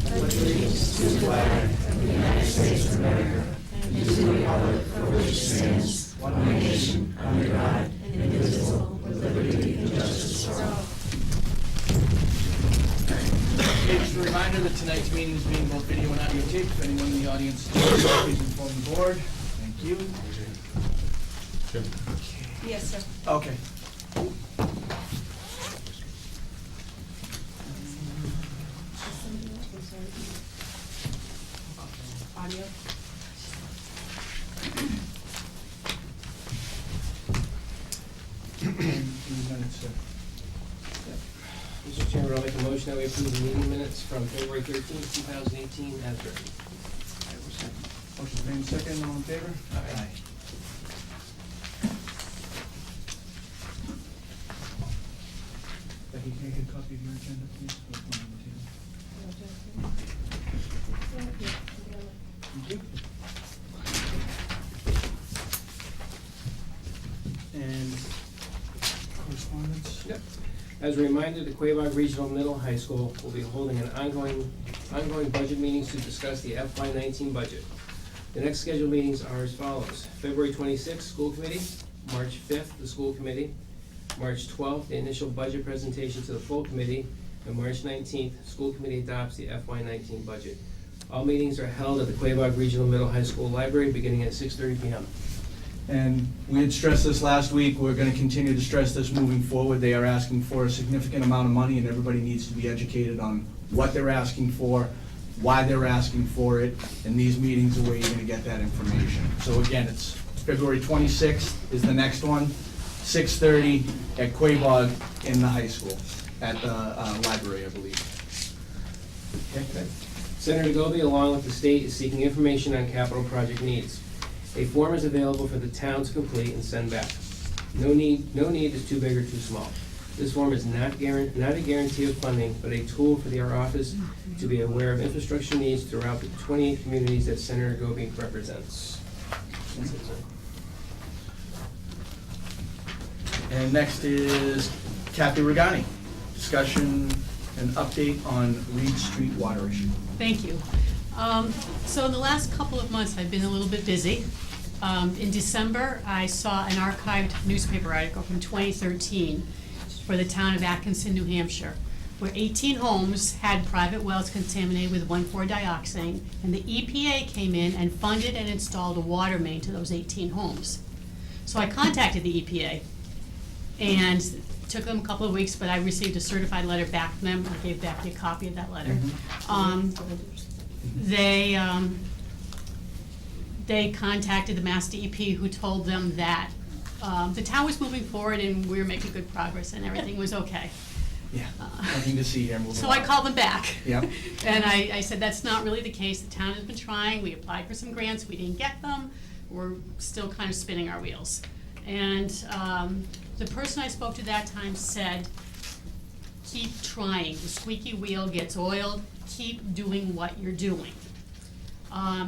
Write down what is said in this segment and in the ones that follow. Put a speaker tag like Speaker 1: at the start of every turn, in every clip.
Speaker 1: pledge allegiance to the flag of the United States of America and to the republic for which it stands, one nation, under God, indivisible, with liberty and justice for all.
Speaker 2: Okay, just a reminder that tonight's meeting is being both video and audio taped. If anyone in the audience please inform the board. Thank you.
Speaker 1: Yes, sir.
Speaker 2: Okay.
Speaker 1: Audio.
Speaker 3: Mr. Chairman, I'll make a motion that we approve the meeting minutes from February 13th, 2018 as written.
Speaker 2: Motion made second, all in favor? Aye. Becky, can I get a copy of your agenda, please? Thank you. And correspondence?
Speaker 3: Yep. As a reminder, the Quabog Regional Middle High School will be holding an ongoing budget meetings to discuss the FY19 budget. The next scheduled meetings are as follows. February 26th, School Committee. March 5th, the School Committee. March 12th, the initial budget presentation to the full committee. And March 19th, School Committee adopts the FY19 budget. All meetings are held at the Quabog Regional Middle High School Library beginning at 6:30 p.m.
Speaker 2: And we had stressed this last week, we're gonna continue to stress this moving forward. They are asking for a significant amount of money, and everybody needs to be educated on what they're asking for, why they're asking for it, and these meetings are where you're gonna get that information. So again, it's February 26th is the next one, 6:30 at Quabog in the high school, at the library, I believe.
Speaker 3: Okay. Senator Goby, along with the state, is seeking information on capital project needs. A form is available for the town to complete and send back. No need is too big or too small. This form is not a guarantee of funding, but a tool for our office to be aware of infrastructure needs throughout the 28 communities that Senator Goby represents. That's it, sir.
Speaker 2: And next is Kathy Regani, discussion and update on Reed Street water issue.
Speaker 4: Thank you. So in the last couple of months, I've been a little bit busy. In December, I saw an archived newspaper article from 2013 for the town of Atkinson, New Hampshire, where 18 homes had private wells contaminated with 1,4-dioxane, and the EPA came in and funded and installed a water main to those 18 homes. So I contacted the EPA, and it took them a couple of weeks, but I received a certified letter back from them. I gave Becky a copy of that letter. They contacted the Mass DEP, who told them that the town was moving forward and we were making good progress and everything was okay.
Speaker 2: Yeah, nothing to see here, moving
Speaker 4: So
Speaker 2: on.
Speaker 4: I called them back.
Speaker 2: Yep.
Speaker 4: And I said, that's not really the case. The town has been trying. We applied for some grants. We didn't get them. We're still kind of spinning our wheels. And the person I spoke to that time said, keep trying. The squeaky wheel gets oiled. Keep doing what you're doing.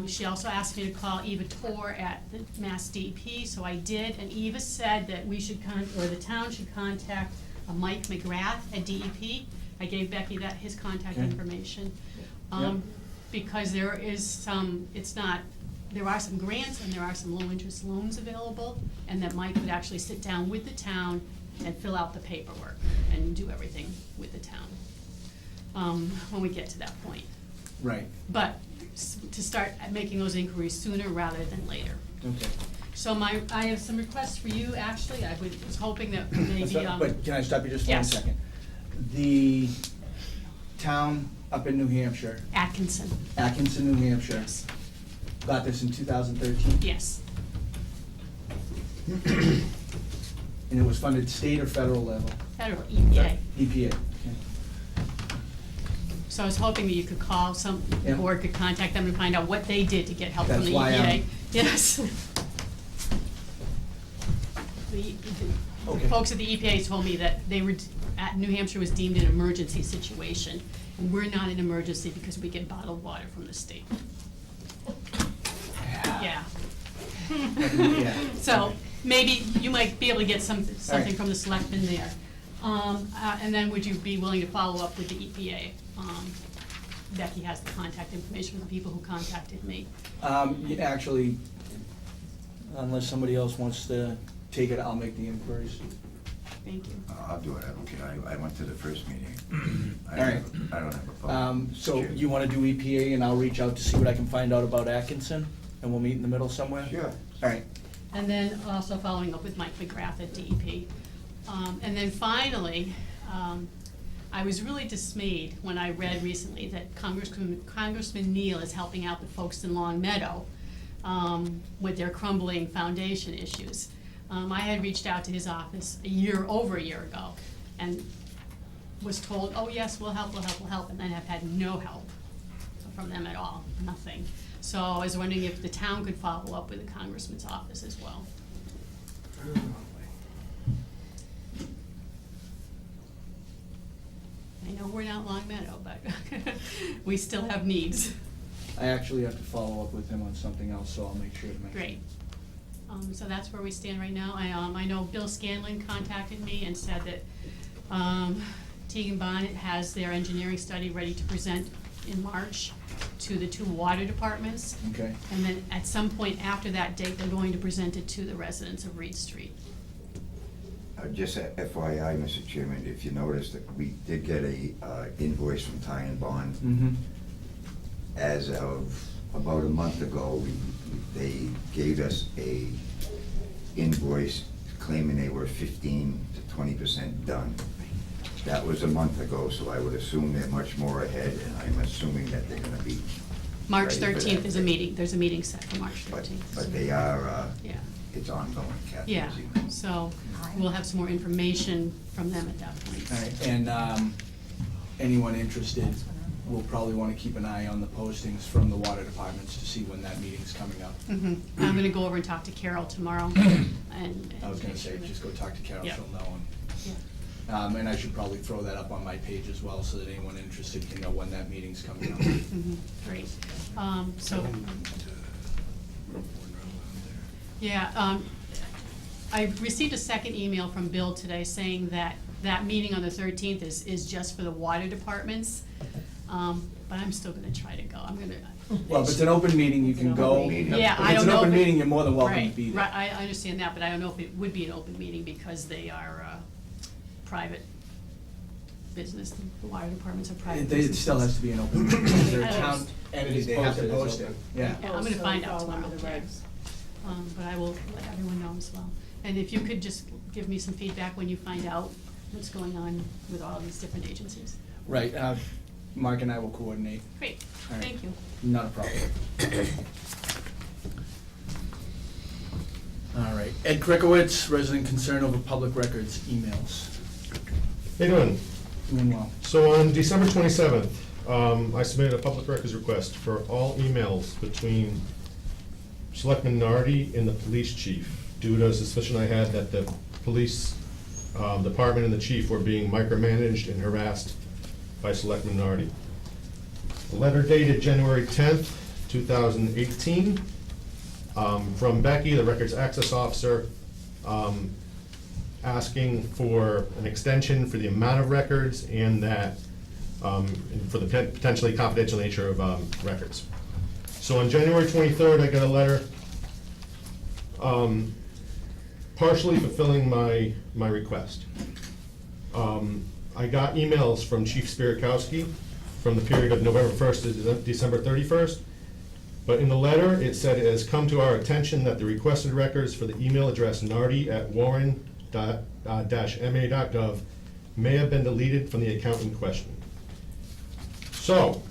Speaker 4: She also asked me to call Eva Torr at the Mass DEP, so I did, and Eva said that we should the town should contact Mike McGrath at DEP. I gave Becky his contact
Speaker 2: Okay.
Speaker 4: information.
Speaker 2: Yep.
Speaker 4: Because there are some grants and there are some low-interest loans available, and that Mike would actually sit down with the town and fill out the paperwork and do everything with the town when we get to that point.
Speaker 2: Right,
Speaker 4: But to start making those inquiries sooner rather than later.
Speaker 2: okay.
Speaker 4: So I have some requests for you, actually. I was hoping that maybe.
Speaker 2: But can I stop you just for 1
Speaker 4: Yes.
Speaker 2: second? The town up in New Hampshire,
Speaker 4: Atkinson,
Speaker 2: Atkinson, New Hampshire,
Speaker 4: yes,
Speaker 2: got this in 2013?
Speaker 4: yes.
Speaker 2: And it was funded state or federal level?
Speaker 4: Federal, EPA.
Speaker 2: EPA, okay.
Speaker 4: So I was hoping that you could call
Speaker 2: Yeah.
Speaker 4: or could contact them and find out what they did to get help from
Speaker 2: That's
Speaker 4: the
Speaker 2: why
Speaker 4: EPA. Yes. The
Speaker 2: Okay.
Speaker 4: folks at the EPA told me that New Hampshire was deemed an emergency situation, and we're not an emergency because we get bottled water from the state. Yeah.
Speaker 2: Yeah.
Speaker 4: So maybe you might be able to get something
Speaker 2: right.
Speaker 4: from the selectmen there. And then would you be willing to follow up with the EPA Becky has the contact information for the people who contacted me.
Speaker 2: Actually, unless somebody else wants to take it, I'll make the inquiries.
Speaker 4: Thank you.
Speaker 1: I'll do it, I don't care. I went to the first meeting.
Speaker 2: All right.
Speaker 1: I don't have a problem.
Speaker 2: So you wanna do EPA and I'll reach out to see what I can find out about Atkinson, and we'll meet in the middle somewhere?
Speaker 1: Sure.
Speaker 2: All right.
Speaker 4: And then also following up with Mike McGrath at DEP. And then finally, I was really dismayed when I read recently that Congressman Neal is helping out the folks in Long Meadow with their crumbling foundation issues. I had reached out to his office over a year ago, and was told, oh yes, we'll help, and then have had no help from them at all, nothing. So I was wondering if the town could follow up with the congressman's office as well. I know we're not Long Meadow, but we still have needs.
Speaker 2: I actually have to follow up with him on something else, so I'll make sure to mention.
Speaker 4: Great. So that's where we stand right now. I know Bill Scanlon contacted me and said that Teagan Bonnet has their engineering study ready to present in March to the two water departments.
Speaker 2: Okay.
Speaker 4: And then at some point after that date, they're going to present it to the residents of Reed Street.
Speaker 1: Just FYI, Mr. Chairman, if you noticed that we did get a invoice from Ty and Bond.
Speaker 2: Mm-hmm.
Speaker 1: As of about a month ago, they gave us a invoice claiming they were 15 to 20% done. That was a month ago, so I would assume they're much more ahead, and I'm assuming that they're gonna be.
Speaker 4: March
Speaker 1: ready for
Speaker 4: 13th
Speaker 1: that
Speaker 4: is a
Speaker 1: date.
Speaker 4: meeting, there's a meeting set for March
Speaker 1: But
Speaker 4: 13th.
Speaker 1: they are,
Speaker 4: Yeah.
Speaker 1: it's ongoing, Kathy,
Speaker 4: Yeah,
Speaker 1: as you know.
Speaker 4: so we'll have some more information from them at that point.
Speaker 2: All right, and anyone interested will probably want to keep an eye on the postings from the water departments to see when that meeting's coming up.
Speaker 4: Mhm. I'm gonna go over and talk to Carol tomorrow, and.
Speaker 2: I was gonna
Speaker 4: make
Speaker 2: say,
Speaker 4: sure that-
Speaker 2: just go talk to Carol,
Speaker 4: Yeah.
Speaker 2: she'll know.
Speaker 4: Yeah.
Speaker 2: And I should probably throw that up on my page as well, so that anyone interested can know when that meeting's coming up.
Speaker 4: Mhm. Great. So. Yeah, I received a second email from Bill today saying that that meeting on the 13th is just for the water departments. But I'm still gonna try to go. I'm gonna.
Speaker 2: Well, if it's an open meeting, you can go.
Speaker 1: meeting.
Speaker 4: Yeah, I
Speaker 2: If it's
Speaker 4: don't
Speaker 2: an
Speaker 4: know
Speaker 2: open
Speaker 4: if it-
Speaker 2: meeting, you're more than welcome to
Speaker 4: Right,
Speaker 2: be there.
Speaker 4: right, I understand that, but I don't know if it would be an open meeting because they are private business. The water departments are private
Speaker 2: It
Speaker 4: businesses.
Speaker 2: still has to be an open meeting, because they're a
Speaker 4: I know.
Speaker 2: town entity, they have to
Speaker 3: It's posted as
Speaker 2: post it,
Speaker 3: open.
Speaker 2: yeah.
Speaker 4: Yeah, I'm gonna find out
Speaker 5: fall under
Speaker 4: tomorrow.
Speaker 5: the regs.
Speaker 4: But I will let everyone know as well. And if you could just give me some feedback when you find out what's going on with all these different agencies.
Speaker 2: Right, Mark and I will coordinate,
Speaker 4: Great,
Speaker 2: All right.
Speaker 4: thank you.
Speaker 2: not a problem. All right, Ed Krickowitz, resident concern over public records emails.
Speaker 6: How you doing?
Speaker 2: Doing well.
Speaker 6: So on December 27th, I submitted a public records request for all emails between Selectman Nardi and the police chief, due to a suspicion I had that the police department and the chief were being micromanaged and harassed by Selectman Nardi. A letter dated January 10th, 2018, from Becky, the records access officer, asking for an extension for the amount of records and that, for the potentially confidential nature of records. So on January 23rd, I got a letter partially fulfilling my request. I got emails from Chief Spirikowski from the period of November 1st to December 31st. But in the letter, it said it has come to our attention that the requested records for the email address nardi@warren-ma.gov may have been deleted from the account in question. So,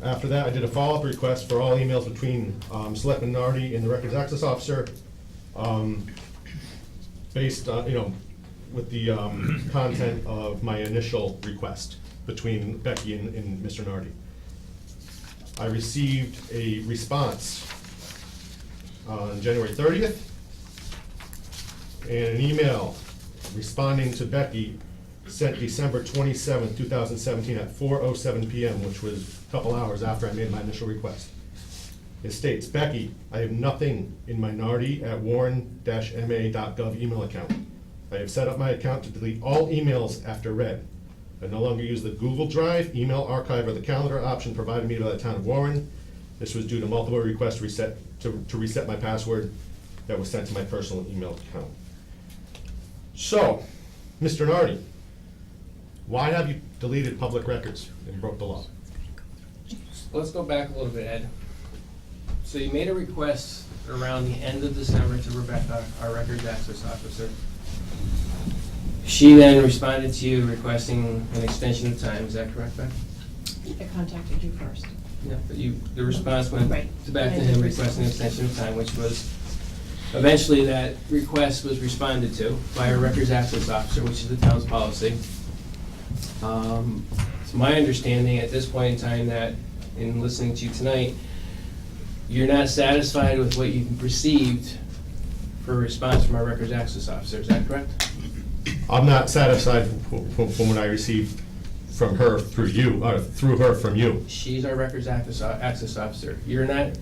Speaker 6: after that, I did a follow-up request for all emails between Selectman Nardi and the records access officer, based on, with the content of my initial request between Becky and Mr. Nardi. I received a response on January 30th and an email responding to Becky sent December 27th, 2017 at 4:07 PM, which was a couple hours after I made my initial request. It states, Becky, I have nothing in my nardi@warren-ma.gov email account. I have set up my account to delete all emails after read. I no longer use the Google Drive, email archive, or the calendar option provided me by the town of Warren. This was due to multiple requests to reset my password that was sent to my personal email account. So, Mr. Nardi, why have you deleted public records and broke the law?
Speaker 3: Let's go back a little bit, Ed. So you made a request around the end of December to Rebecca, our records access officer. She then responded to you requesting an extension of time, is that correct, Beck?
Speaker 5: I contacted you first.
Speaker 3: Yeah, but the response went
Speaker 5: Right.
Speaker 3: back to him requesting an extension of time, which was, eventually that request was responded to by our records access officer, which is the town's policy. It's my understanding at this point in time that, in listening to you tonight, you're not satisfied with what you've received for a response from our records access officer, is that correct?
Speaker 6: I'm not satisfied from what I received from her through you, or through her from you.
Speaker 3: She's our records access officer. You're not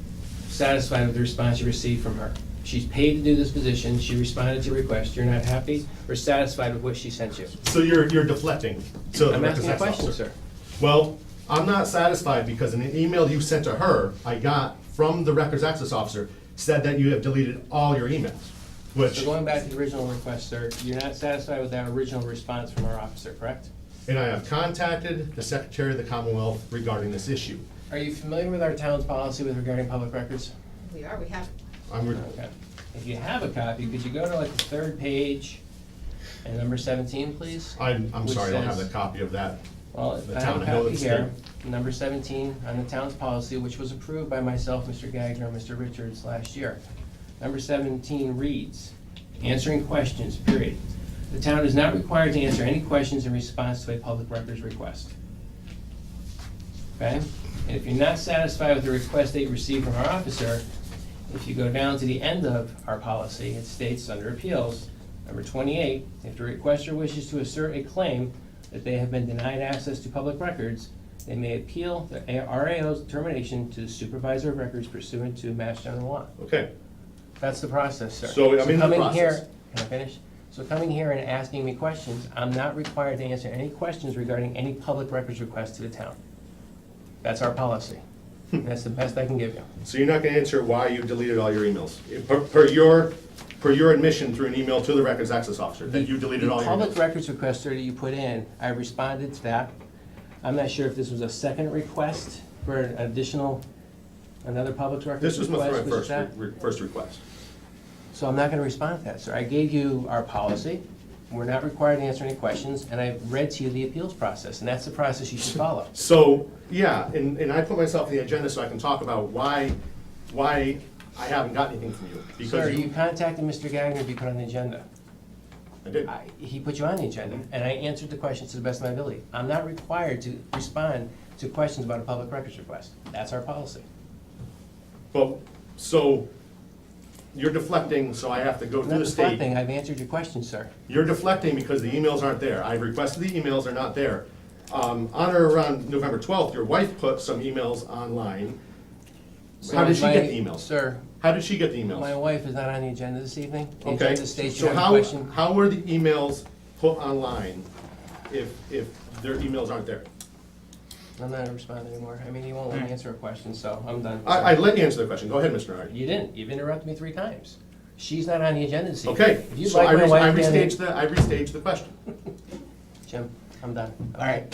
Speaker 3: satisfied with the response you received from her. She's paid to do this position, she responded to your request, you're not happy or satisfied with what she sent you?
Speaker 6: So you're deflecting to the
Speaker 3: I'm
Speaker 6: records
Speaker 3: asking a
Speaker 6: access
Speaker 3: question,
Speaker 6: officer.
Speaker 3: sir.
Speaker 6: Well, I'm not satisfied because in an email you sent to her, I got from the records access officer, said that you have deleted all your emails, which,
Speaker 3: So going back to the original request, sir, you're not satisfied with that original response from our officer, correct?
Speaker 6: and I have contacted the Secretary of the Commonwealth regarding this issue.
Speaker 3: Are you familiar with our town's policy with regarding public records?
Speaker 5: We have.
Speaker 3: Okay. If you have a copy, could you go to like the third page and number 17, please?
Speaker 6: I'm
Speaker 3: Which
Speaker 6: sorry, I don't have
Speaker 3: says-
Speaker 6: the copy of that.
Speaker 3: Well,
Speaker 6: The
Speaker 3: I have
Speaker 6: town,
Speaker 3: a
Speaker 6: I know
Speaker 3: copy
Speaker 6: it's
Speaker 3: here, number 17 on the town's policy, which was approved by myself, Mr. Gagner, and Mr. Richards last year. Number 17 reads, answering questions, period. The town is not required to answer any questions in response to a public records request. Okay? And if you're not satisfied with the request that you received from our officer, if you go down to the end of our policy, it states under appeals, number 28, if the requester wishes to assert a claim that they have been denied access to public records, they may appeal the RAO's determination to the supervisor of records pursuant to Mass General Law.
Speaker 6: Okay,
Speaker 3: That's the process, sir.
Speaker 6: So, I'm in the
Speaker 3: coming here-
Speaker 6: process.
Speaker 3: Can I finish? So coming here and asking me questions, I'm not required to answer any questions regarding any public records request to the town. That's our policy. And that's the best I can give you.
Speaker 6: so you're not gonna answer why you deleted all your emails? Per your admission through an email to the records access officer, that you deleted all
Speaker 3: The
Speaker 6: your
Speaker 3: public
Speaker 6: emails?
Speaker 3: records request that you put in, I responded to that. I'm not sure if this was a second request for an additional, another public records
Speaker 6: This was
Speaker 3: request.
Speaker 6: my
Speaker 3: was that?
Speaker 6: first request.
Speaker 3: So I'm not gonna respond to that, sir. I gave you our policy. We're not required to answer any questions, and I read to you the appeals process, and that's the process you should follow.
Speaker 6: So, yeah, and I put myself on the agenda so I can talk about why I haven't got anything from you.
Speaker 3: Sir,
Speaker 6: Because
Speaker 3: you contacted Mr. Gagner to be put on the agenda.
Speaker 6: I did.
Speaker 3: He put you on the agenda, and I answered the questions to the best of my ability. I'm not required to respond to questions about a public records request. That's our policy.
Speaker 6: But, so, you're deflecting, so I have to go
Speaker 3: I'm
Speaker 6: to
Speaker 3: not
Speaker 6: the state.
Speaker 3: deflecting, I've answered your question, sir.
Speaker 6: You're deflecting because the emails aren't there. I requested the emails, they're not there. On or around November 12th, your wife put some emails online. How did she get the emails?
Speaker 3: Sir,
Speaker 6: How did she get the
Speaker 3: my
Speaker 6: emails?
Speaker 3: wife is not on the agenda this evening. The
Speaker 6: Okay,
Speaker 3: agenda states you
Speaker 6: so
Speaker 3: have a
Speaker 6: how,
Speaker 3: question.
Speaker 6: how were the emails put online if their emails aren't there?
Speaker 3: I'm not gonna respond anymore. I mean, you won't let me answer a question, so I'm done.
Speaker 6: I let you answer the question. Go ahead, Mr. Nardi.
Speaker 3: You didn't. You've interrupted me 3 times. She's not on the agenda this evening.
Speaker 6: Okay,
Speaker 3: If you'd
Speaker 6: so
Speaker 3: like my wife to-
Speaker 6: I restaged the question.
Speaker 3: Jim, I'm done.
Speaker 2: All right,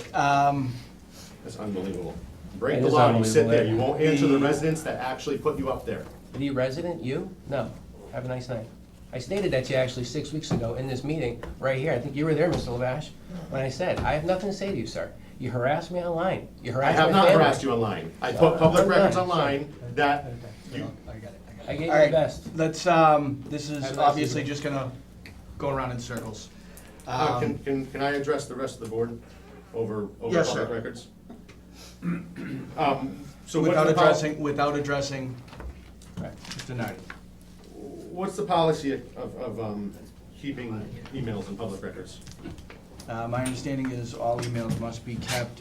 Speaker 6: That's unbelievable. Break
Speaker 3: It
Speaker 6: the
Speaker 3: is
Speaker 6: law, you sit
Speaker 3: unbelievable.
Speaker 6: there, you won't answer the residents that actually put you up there.
Speaker 3: Are you resident? You? No. Have a nice night. I stated that to you actually 6 weeks ago in this meeting, right here. I think you were there, Mr. Lavash, when I said, I have nothing to say to you, sir. You harassed me online. You
Speaker 6: I
Speaker 3: harassed
Speaker 6: have
Speaker 3: my
Speaker 6: not
Speaker 3: family.
Speaker 6: harassed you online. I put public
Speaker 3: I'm
Speaker 6: records
Speaker 3: done.
Speaker 6: online that you,
Speaker 3: I gave you
Speaker 2: all
Speaker 3: the
Speaker 2: right,
Speaker 3: best.
Speaker 2: let's, this is
Speaker 3: Have a nice
Speaker 2: obviously
Speaker 3: evening.
Speaker 2: just gonna go around in circles.
Speaker 6: can I address the rest of the board over
Speaker 2: Yes,
Speaker 6: public
Speaker 2: sir.
Speaker 6: records? So what's
Speaker 2: Without
Speaker 6: the
Speaker 2: addressing
Speaker 3: Right.
Speaker 2: Mr. Nardi.
Speaker 6: what's the policy of keeping emails in public records?
Speaker 2: My understanding is all emails must be kept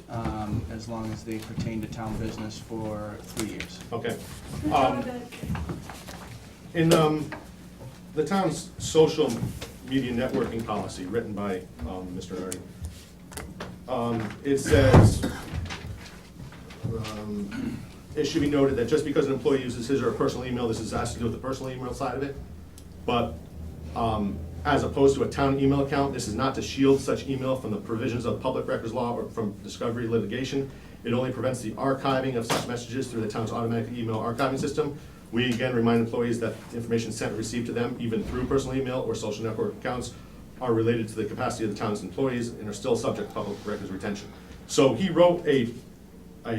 Speaker 2: as long as they pertain to town business for 3 years.
Speaker 6: Okay. In the town's social media networking policy written by Mr. Nardi, It says, it should be noted that just because an employee uses his or her personal email, this has to do with the personal email side of it. But as opposed to a town email account, this is not to shield such email from the provisions of public records law or from discovery litigation. It only prevents the archiving of such messages through the town's automatic email archiving system. We again remind employees that information sent or received to them, even through personal email or social network accounts, are related to the capacity of the town's employees and are still subject to public records retention. So he wrote
Speaker 2: All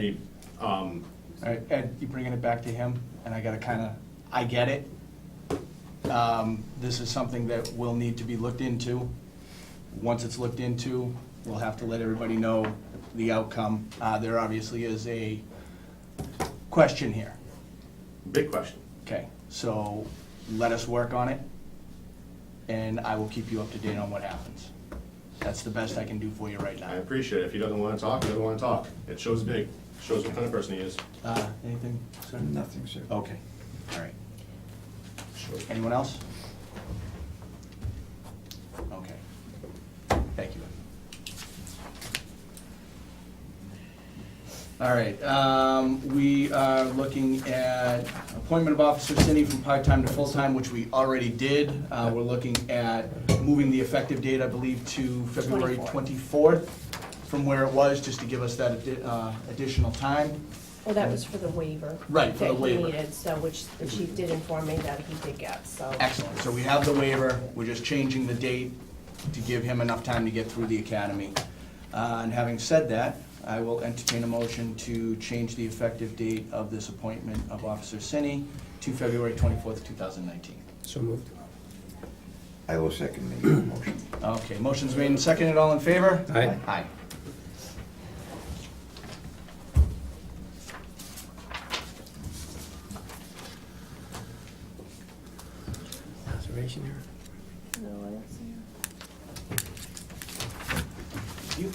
Speaker 2: right, Ed, you bringing it back to him, and I gotta kinda, I get it. This is something that will need to be looked into. Once it's looked into, we'll have to let everybody know the outcome. There obviously is a question here.
Speaker 6: big question.
Speaker 2: Okay, so let us work on it, and I will keep you up to date on what happens. That's the best I can do for you right
Speaker 6: I
Speaker 2: now.
Speaker 6: appreciate it. If he doesn't want to talk, he doesn't want to talk. It shows big, shows what kind of person he is.
Speaker 2: Anything, sir?
Speaker 1: Nothing, sir.
Speaker 2: Okay, all right. Anyone else? Okay. Thank you. All right, we are looking at appointment of Officer Cindy from part-time to full-time, which we already did. We're looking at moving the effective date, I believe, to February 24th from where it was, just to give us that additional time.
Speaker 5: Well, that was for the waiver.
Speaker 2: Right, for the waiver.
Speaker 5: That he needed, so which the chief did inform me that he did get, so.
Speaker 2: Excellent, so we have the waiver, we're just changing the date to give him enough time to get through the academy. And having said that, I will entertain a motion to change the effective date of this appointment of Officer Cinny to February 24th, 2019.
Speaker 3: So moved.
Speaker 1: I will second the motion.
Speaker 2: Okay, motion's made and seconded, all in favor?
Speaker 3: Aye.
Speaker 2: Aye.
Speaker 3: Observation here.
Speaker 5: No, I don't see it.
Speaker 2: You.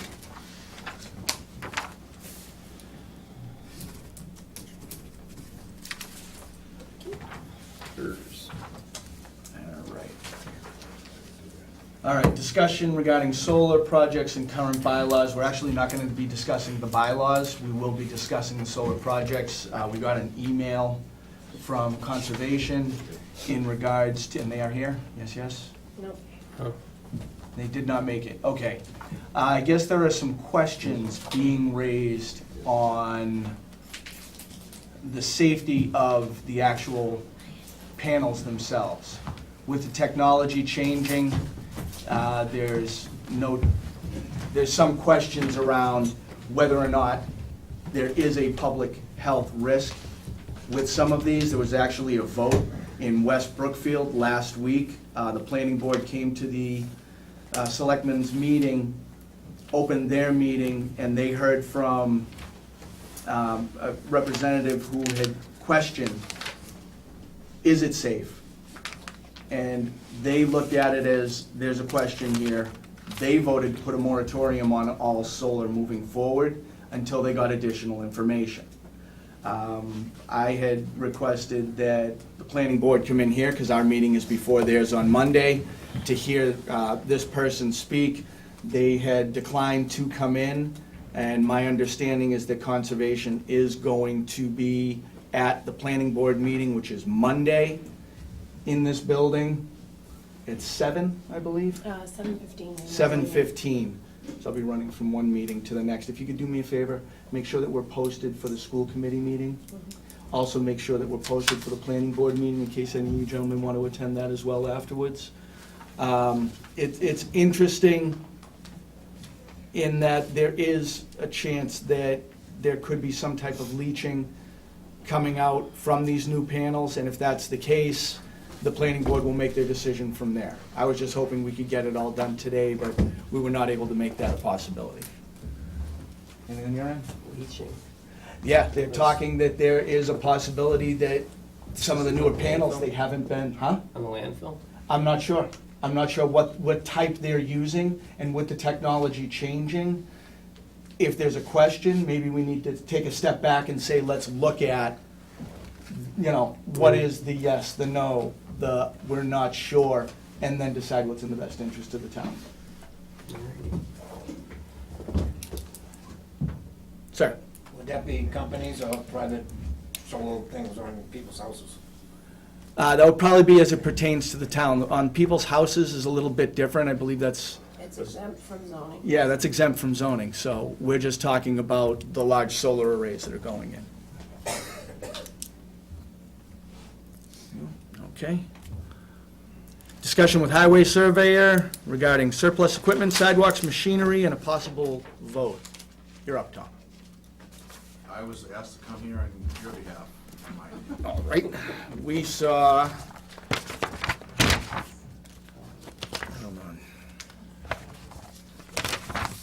Speaker 2: All right, discussion regarding solar projects and current bylaws. We're actually not gonna be discussing the bylaws. We will be discussing the solar projects. We got an email from Conservation in regards to, and they are here? Yes, yes?
Speaker 5: Nope.
Speaker 3: Oh.
Speaker 2: They did not make it, okay. I guess there are some questions being raised on the safety of the actual panels themselves. With the technology changing, there's some questions around whether or not there is a public health risk with some of these. There was actually a vote in West Brookfield last week. The planning board came to the Selectmen's meeting, opened their meeting, and they heard from a representative who had questioned, is it safe? And they looked at it as, there's a question here. They voted to put a moratorium on all solar moving forward until they got additional information. I had requested that the planning board come in here, because our meeting is before theirs on Monday, to hear this person speak. They had declined to come in, and my understanding is that Conservation is going to be at the planning board meeting, which is Monday, in this building. It's 7, I believe?
Speaker 5: 7:15.
Speaker 2: 7:15. So I'll be running from one meeting to the next. If you could do me a favor, make sure that we're posted for the school committee meeting. Also make sure that we're posted for the planning board meeting in case any of you gentlemen want to attend that as well afterwards. It's interesting in that there is a chance that there could be some type of leaching coming out from these new panels, and if that's the case, the planning board will make their decision from there. I was just hoping we could get it all done today, but we were not able to make that a possibility. Anything on your end?
Speaker 3: Leaching.
Speaker 2: Yeah, they're talking that there is a possibility that some of the newer panels, they haven't been, huh?
Speaker 3: On the landfill?
Speaker 2: I'm not sure. I'm not sure what type they're using, and with the technology changing, if there's a question, maybe we need to take a step back and say, let's look at, what is the yes, the no, the we're not sure, and then decide what's in the best interest of the town. Sir?
Speaker 7: Would that be companies or private solar things on people's houses?
Speaker 2: That would probably be as it pertains to the town. On people's houses is a little bit different. I believe that's,
Speaker 5: It's exempt from zoning.
Speaker 2: yeah, that's exempt from zoning. So we're just talking about the large solar arrays that are going in. Okay. Discussion with highway surveyor regarding surplus equipment, sidewalks, machinery, and a possible vote. You're up, Tom.
Speaker 8: I was asked to come here on your behalf.
Speaker 2: All right, we saw. Hold on.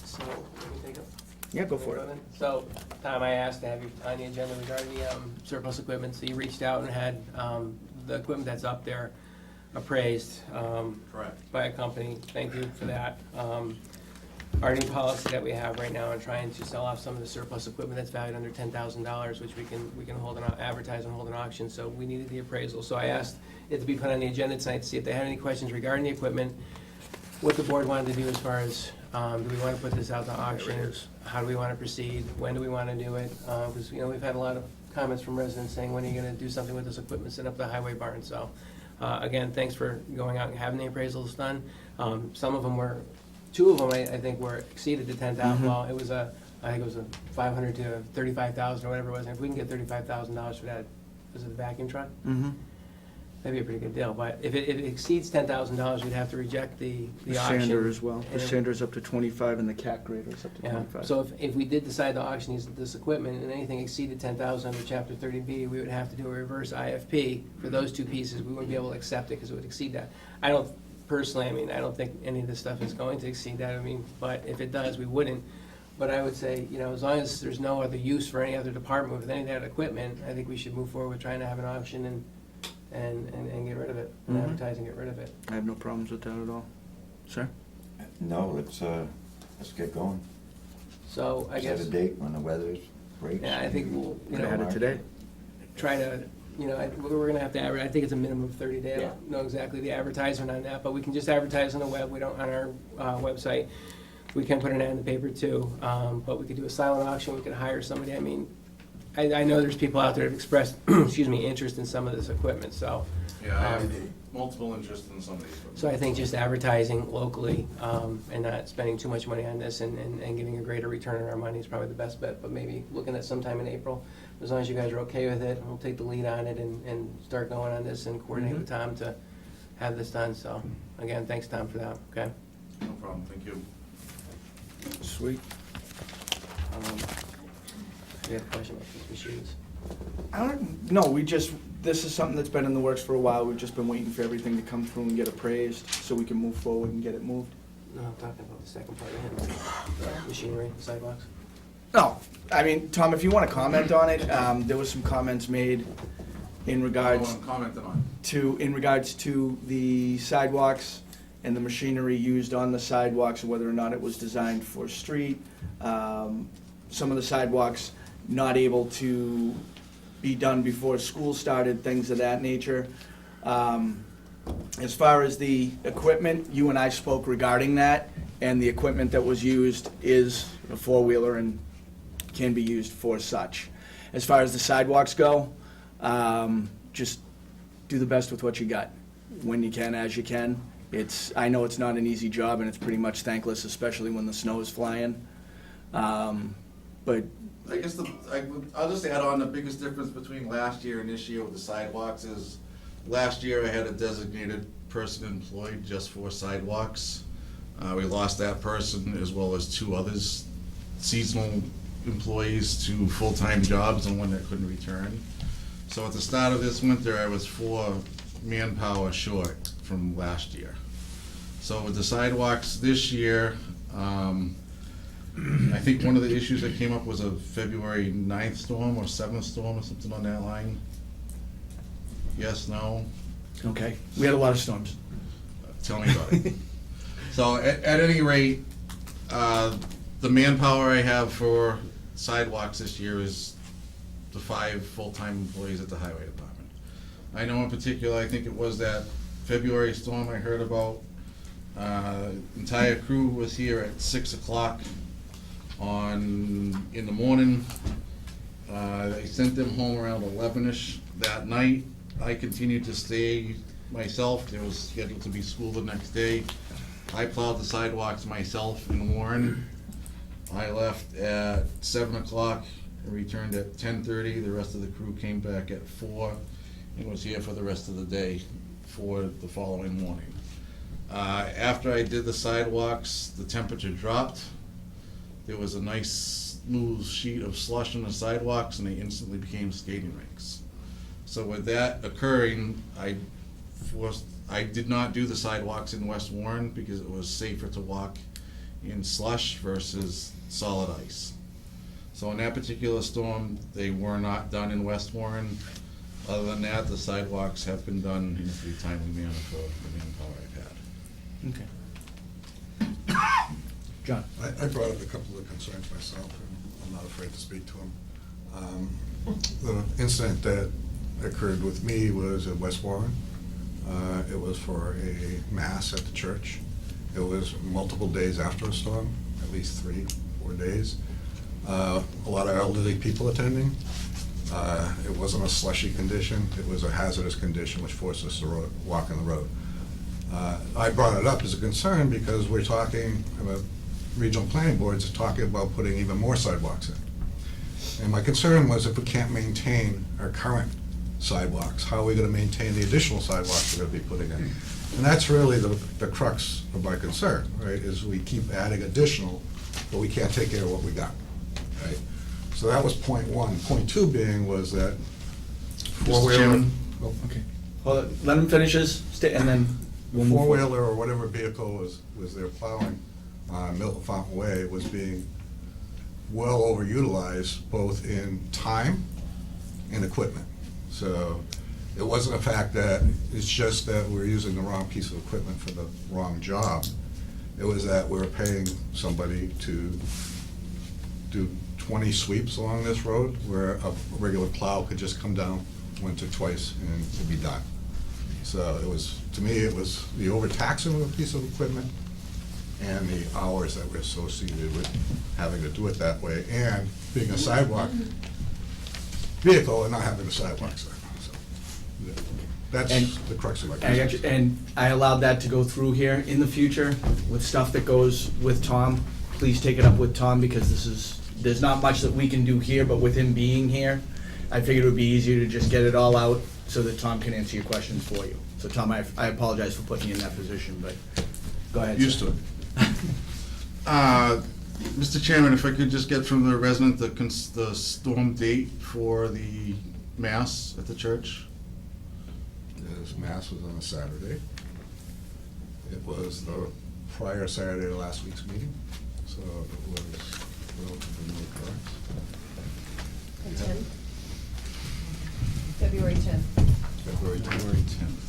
Speaker 3: So, let me take it.
Speaker 2: Yeah, go for it.
Speaker 3: So, Tom, I asked to have you on the agenda regarding the surplus equipment, so you reached out and had the equipment that's up there appraised
Speaker 8: Correct.
Speaker 3: by a company. Thank you for that. Our new policy that we have right now on trying to sell off some of the surplus equipment that's valued under $10,000, which we can hold and advertise and hold an auction, so we needed the appraisal. So I asked it to be put on the agenda tonight to see if they had any questions regarding the equipment, what the board wanted to do as far as, do we want to put this out to auction? How do we want to proceed? When do we want to do it? Because, we've had a lot of comments from residents saying, when are you going to do something with this equipment, set up the highway barn? So, again, thanks for going out and having the appraisals done. Some of them were, two of them, I think, were exceeded the 10,000. Well, it was I think it was a 500 to 35,000 or whatever it was. And if we can get $35,000 for that, was it the vacuum truck?
Speaker 2: Mm-hmm.
Speaker 3: That'd be a pretty good deal. But if it exceeds $10,000, we'd have to reject the
Speaker 2: The
Speaker 3: auction.
Speaker 2: sander as well. The
Speaker 3: And it-
Speaker 2: sander's up to 25 and the cat grader's up to
Speaker 3: Yeah,
Speaker 2: 25.
Speaker 3: so if we did decide to auction this equipment and anything exceeded 10,000 under chapter 30B, we would have to do a reverse IFP for those two pieces. We wouldn't be able to accept it because it would exceed that. I don't, personally, I don't think any of this stuff is going to exceed that. But if it does, we wouldn't. But I would say, as long as there's no other use for any other department with any of that equipment, I think we should move forward with trying to have an auction and get rid of it, and
Speaker 2: Mhm.
Speaker 3: advertise and get rid of it.
Speaker 2: I have no problems with that at all. Sir?
Speaker 1: No, let's get going.
Speaker 3: So I guess,
Speaker 1: Set a date when the weather's great.
Speaker 3: yeah, I think we'll,
Speaker 2: Could have had it today.
Speaker 3: try to, we're gonna have to advertise, I think it's a minimum of 30 days. I don't know exactly the advertisement on that, but we can just advertise on the web, we don't, on our website. We can put an ad in the paper too, but we could do a silent auction, we could hire somebody. I know there's people out there that have expressed, excuse me, interest in some of this equipment, so.
Speaker 8: Yeah, I have multiple interest in some of these.
Speaker 3: So I think just advertising locally, and not spending too much money on this and getting a greater return on our money is probably the best bet, but maybe looking at sometime in April. As long as you guys are okay with it, we'll take the lead on it and start going on this and coordinate with Tom to have this done, so, again, thanks, Tom, for that, okay?
Speaker 8: No problem, thank you.
Speaker 2: Sweet.
Speaker 3: We have a question about these machines.
Speaker 2: This is something that's been in the works for a while. We've just been waiting for everything to come through and get appraised so we can move forward and get it moved.
Speaker 3: No, I'm talking about the second part of him, the machinery, the sidewalks.
Speaker 2: No, Tom, if you want to comment on it, there was some comments made in
Speaker 8: I
Speaker 2: regards
Speaker 8: want to comment on.
Speaker 2: in regards to the sidewalks and the machinery used on the sidewalks, and whether or not it was designed for street. Some of the sidewalks not able to be done before school started, things of that nature. As far as the equipment, you and I spoke regarding that, and the equipment that was used is a four-wheeler and can be used for such. As far as the sidewalks go, just do the best with what you got, when you can, as you can. I know it's not an easy job, and it's pretty much thankless, especially when the snow is flying. But
Speaker 8: I guess I'll just add on, the biggest difference between last year and this year with the sidewalks is, last year I had a designated person employed just for sidewalks. We lost that person as well as two others, seasonal employees to full-time jobs and one that couldn't return. So at the start of this winter, I was 4 manpower short from last year. So with the sidewalks this year, I think one of the issues that came up was a February 9th storm or 7th storm or something on that line. Yes, no?
Speaker 2: okay, we had a lot of storms.
Speaker 8: Tell me about it. So at any rate, the manpower I have for sidewalks this year is the 5 full-time employees at the highway department. I know in particular, I think it was that February storm I heard about. Entire crew was here at 6 o'clock in the morning. I sent them home around 11-ish that night. I continued to stay myself. There was scheduled to be school the next day. I plowed the sidewalks myself in Warren. I left at 7 o'clock and returned at 10:30. The rest of the crew came back at 4 and was here for the rest of the day for the following morning. After I did the sidewalks, the temperature dropped. There was a nice smooth sheet of slush on the sidewalks, and they instantly became skating rinks. So with that occurring, I did not do the sidewalks in West Warren because it was safer to walk in slush versus solid ice. So in that particular storm, they were not done in West Warren. Other than that, the sidewalks have been done in a pretty timely manner for the manpower I've had.
Speaker 2: Okay. John?
Speaker 9: I brought up a couple of concerns myself, and I'm not afraid to speak to them. The incident that occurred with me was at West Warren. It was for a mass at the church. It was multiple days after a storm, at least 3-4 days. A lot of elderly people attending. It wasn't a slushy condition, it was a hazardous condition which forced us to walk on the road. I brought it up as a concern because we're talking about regional planning boards talking about putting even more sidewalks in. And my concern was if we can't maintain our current sidewalks, how are we gonna maintain the additional sidewalks we're gonna be putting in? And that's really the crux of my concern, right, is we keep adding additional, but we can't take care of what we got, right? So that was point one. Point two being was that four-wheeler.
Speaker 8: Chairman?
Speaker 9: Oh,
Speaker 2: Okay. Hold on, let him finish his, and then we'll move forward.
Speaker 9: Four-wheeler or whatever vehicle was there plowing on Milton Fountain Way was being well overutilized, both in time and equipment. So it wasn't a fact that it's just that we're using the wrong piece of equipment for the wrong job. It was that we were paying somebody to do 20 sweeps along this road, where a regular plow could just come down once or twice and it'd be done. So it was, to me, it was the overtaxing of a piece of equipment and the hours that were associated with having to do it that way, and being a sidewalk vehicle and not having the sidewalks there. So that's
Speaker 2: And-
Speaker 9: the crux of my
Speaker 2: I got you.
Speaker 9: concern.
Speaker 2: And I allowed that to go through here. In the future, with stuff that goes with Tom, please take it up with Tom, because there's not much that we can do here, but with him being here, I figured it would be easier to just get it all out so that Tom can answer your questions for you. So Tom, I apologize for putting you in that position, but go ahead.
Speaker 8: Used
Speaker 2: sir.
Speaker 8: to it. Mr. Chairman, if I could just get from the resident the storm date for the mass at the church?
Speaker 9: This mass was on a Saturday. It was the prior Saturday of last week's meeting, so it was relatively new occurrence.
Speaker 5: And 10? February 10th.
Speaker 9: February
Speaker 8: 10th.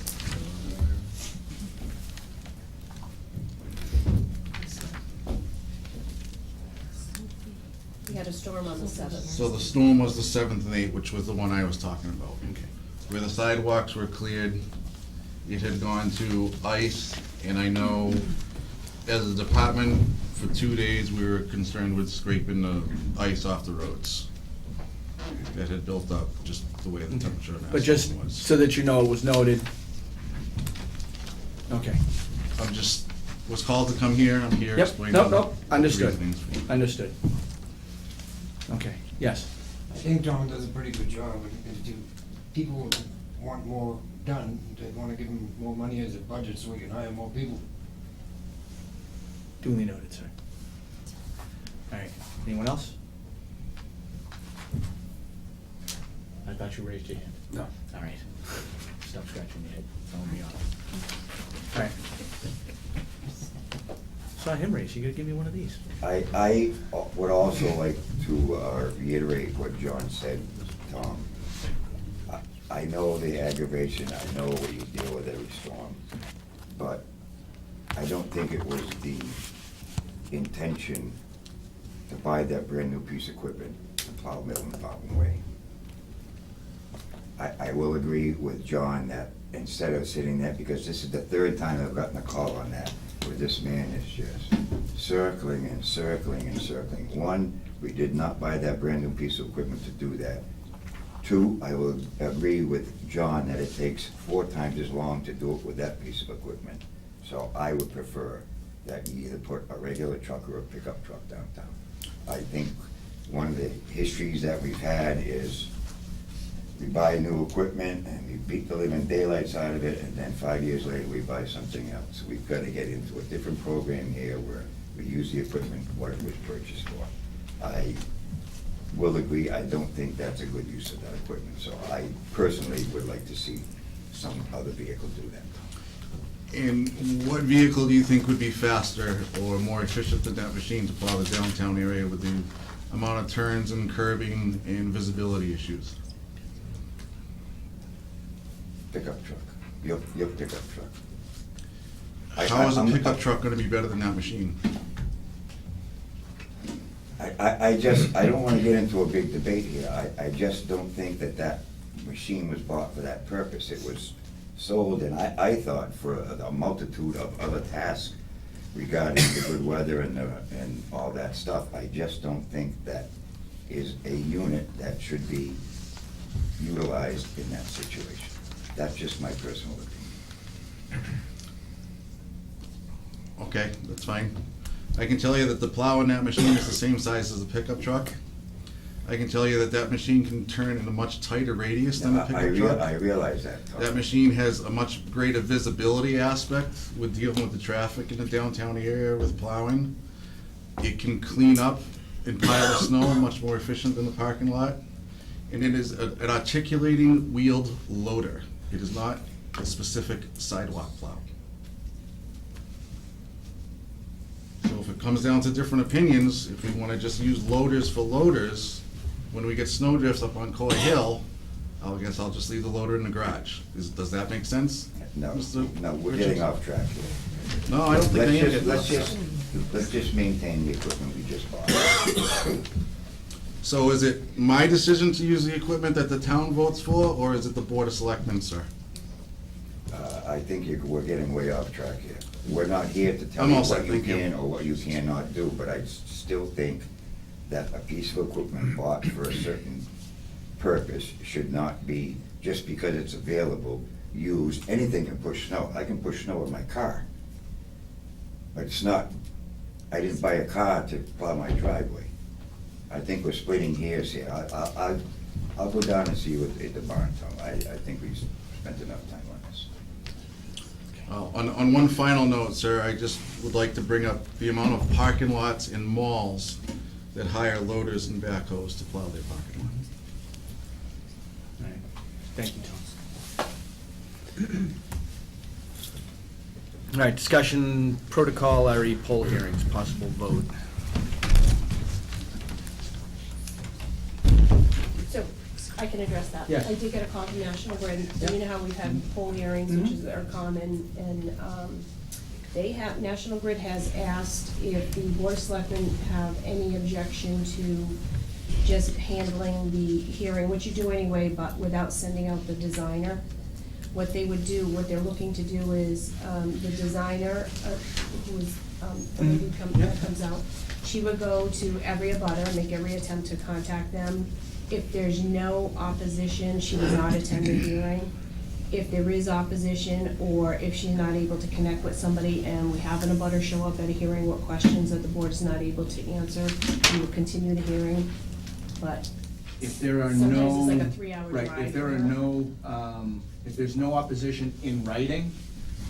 Speaker 5: We had a storm on the 7th.
Speaker 8: So the storm was the 7th and 8th, which was the one I was talking about.
Speaker 2: Okay.
Speaker 8: Where the sidewalks were cleared, it had gone to ice, and I know as a department, for 2 days, we were concerned with scraping the ice off the roads. That had built up, just the way the temperature of
Speaker 2: But just
Speaker 8: was.
Speaker 2: so that you know, it was noted. Okay.
Speaker 8: I'm just, was called to come here, I'm here
Speaker 2: Yep,
Speaker 8: explaining.
Speaker 2: nope, understood,
Speaker 8: things for you.
Speaker 2: understood. Okay, yes.
Speaker 7: I think Tom does a pretty good job, and people want more done, they wanna give him more money as a budget so we can hire more people.
Speaker 2: Duly noted, sir. All right, anyone else? I thought you raised your hand.
Speaker 7: No.
Speaker 2: All right. Stop scratching your head, throwing me off. All right. Saw him raise, you gotta give me one of these.
Speaker 1: I would also like to reiterate what John said, Tom. I know the aggravation, I know what you deal with every storm, but I don't think it was the intention to buy that brand-new piece of equipment to plow Milton Fountain Way. I will agree with John that instead of sitting there, because this is the third time I've gotten a call on that, where this man is just circling and circling and circling. One, we did not buy that brand new piece of equipment to do that. Two, I will agree with John that it takes 4 times as long to do it with that piece of equipment. So I would prefer that you either put a regular truck or a pickup truck downtown. I think one of the histories that we've had is we buy new equipment and we beat the living daylights out of it, and then 5 years later, we buy something else. We've got to get into a different program here where we use the equipment what it was purchased for. I will agree, I don't think that's a good use of that equipment, so I personally would like to see some other vehicle do that.
Speaker 8: And what vehicle do you think would be faster or more efficient than that machine to plow the downtown area with the amount of turns and curbing and visibility issues?
Speaker 1: Pickup truck, your pickup truck.
Speaker 8: How is a
Speaker 1: I'm-
Speaker 8: pickup truck gonna be better than that machine?
Speaker 1: I don't wanna get into a big debate here. I just don't think that that machine was bought for that purpose. It was sold, and I thought for a multitude of other tasks regarding the good weather and all that stuff. I just don't think that is a unit that should be utilized in that situation. That's just my personal opinion.
Speaker 8: Okay, that's fine. I can tell you that the plow in that machine is the same size as a pickup truck. I can tell you that that machine can turn in a much tighter radius than a pickup truck.
Speaker 1: I realize that, Tom.
Speaker 8: That machine has a much greater visibility aspect with dealing with the traffic in the downtown area with plowing. It can clean up and pile of snow much more efficient than the parking lot. And it is an articulating wheeled loader. It is not a specific sidewalk plow. So if it comes down to different opinions, if we wanna just use loaders for loaders, when we get snow drifts up on Coy Hill, I guess I'll just leave the loader in the garage. Does that make sense?
Speaker 1: No,
Speaker 8: Mr.
Speaker 1: no, we're
Speaker 8: Richards?
Speaker 1: getting off track here.
Speaker 8: No, I don't think I am getting
Speaker 1: Let's
Speaker 8: off
Speaker 1: just,
Speaker 8: track.
Speaker 1: let's just maintain the equipment we just bought.
Speaker 8: So is it my decision to use the equipment that the town votes for, or is it the Board of Selectmen, sir?
Speaker 1: I think we're getting way off track here. We're not here to tell
Speaker 8: I'm
Speaker 1: you
Speaker 8: all set,
Speaker 1: what you
Speaker 8: thank you.
Speaker 1: can or what you cannot do, but I still think that a piece of equipment bought for a certain purpose should not be, just because it's available, used. Anything can push snow. I can push snow with my car. But it's not, I didn't buy a car to plow my driveway. I think we're splitting hairs here. I'll go down and see you at the barn, Tom. I think we've spent enough time on this.
Speaker 8: On one final note, sir, I just would like to bring up the amount of parking lots in malls that hire loaders and backhoes to plow their parking lot.
Speaker 2: All right. Thank you, Tom. All right, discussion protocol, RE poll hearings, possible vote.
Speaker 5: So, I can address that.
Speaker 2: Yes.
Speaker 5: I did get a call from National Grid, and you know how we've had poll hearings, which are common, and, National Grid has asked if the Board of Selectmen have any objection to just handling the hearing, which you do anyway, but without sending out the designer. What they would do, what they're looking to do is, the designer, who is, the lady that comes out, she would go to every abutter, make every attempt to contact them. If there's no opposition, she would not attend the hearing. If there is opposition, or if she's not able to connect with somebody and we have an abutter show up at a hearing with questions that the board's not able to answer, we will continue the hearing, but
Speaker 2: If there are
Speaker 5: sometimes
Speaker 2: no.
Speaker 5: it's like a 3-hour drive.
Speaker 2: Right, if there are no, if there's no opposition in writing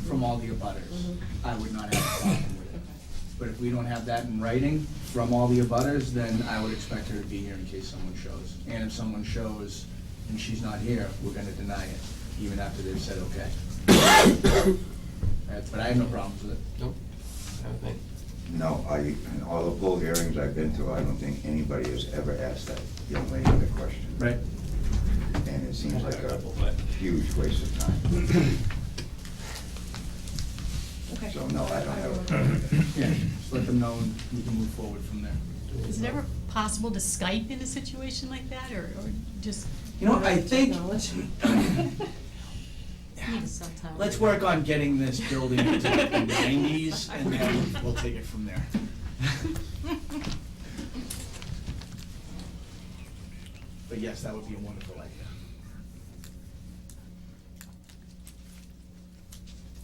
Speaker 2: from all the abutters, I would not have a problem with it. But if we don't have that in writing from all the abutters, then I would expect her to be here in case someone shows. And if someone shows and she's not here, we're gonna deny it, even after they've said okay. But I have no problems with it.
Speaker 3: Nope. I don't think.
Speaker 1: No, in all the poll hearings I've been to, I don't think anybody has ever asked that young lady the question.
Speaker 2: Right.
Speaker 1: And it seems like a huge waste of time.
Speaker 5: Okay.
Speaker 1: So, no, I don't have a problem with it.
Speaker 2: Yeah, just let them know and we can move forward from there.
Speaker 4: Is it ever possible to Skype in a situation like that, or just?
Speaker 2: You know, I think,
Speaker 5: Technology.
Speaker 10: Need a cell tower.
Speaker 2: let's work on getting this building into the nineties, and then we'll take it from there. But yes, that would be a wonderful idea.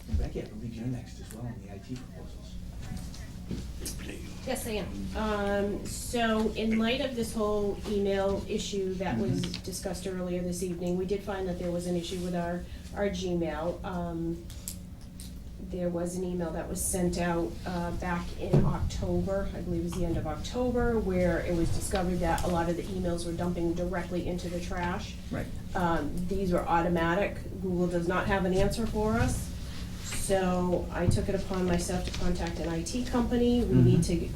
Speaker 2: And Becky, I believe you're next as well on the IT proposals.
Speaker 5: Yes, I am. So in light of this whole email issue that was discussed earlier this evening, we did find that there was an issue with our Gmail. There was an email that was sent out back in October, I believe it was the end of October, where it was discovered that a lot of the emails were dumping directly into the trash.
Speaker 2: Right.
Speaker 5: These were automatic. Google does not have an answer for us. So I took it upon myself to contact an IT company. We need to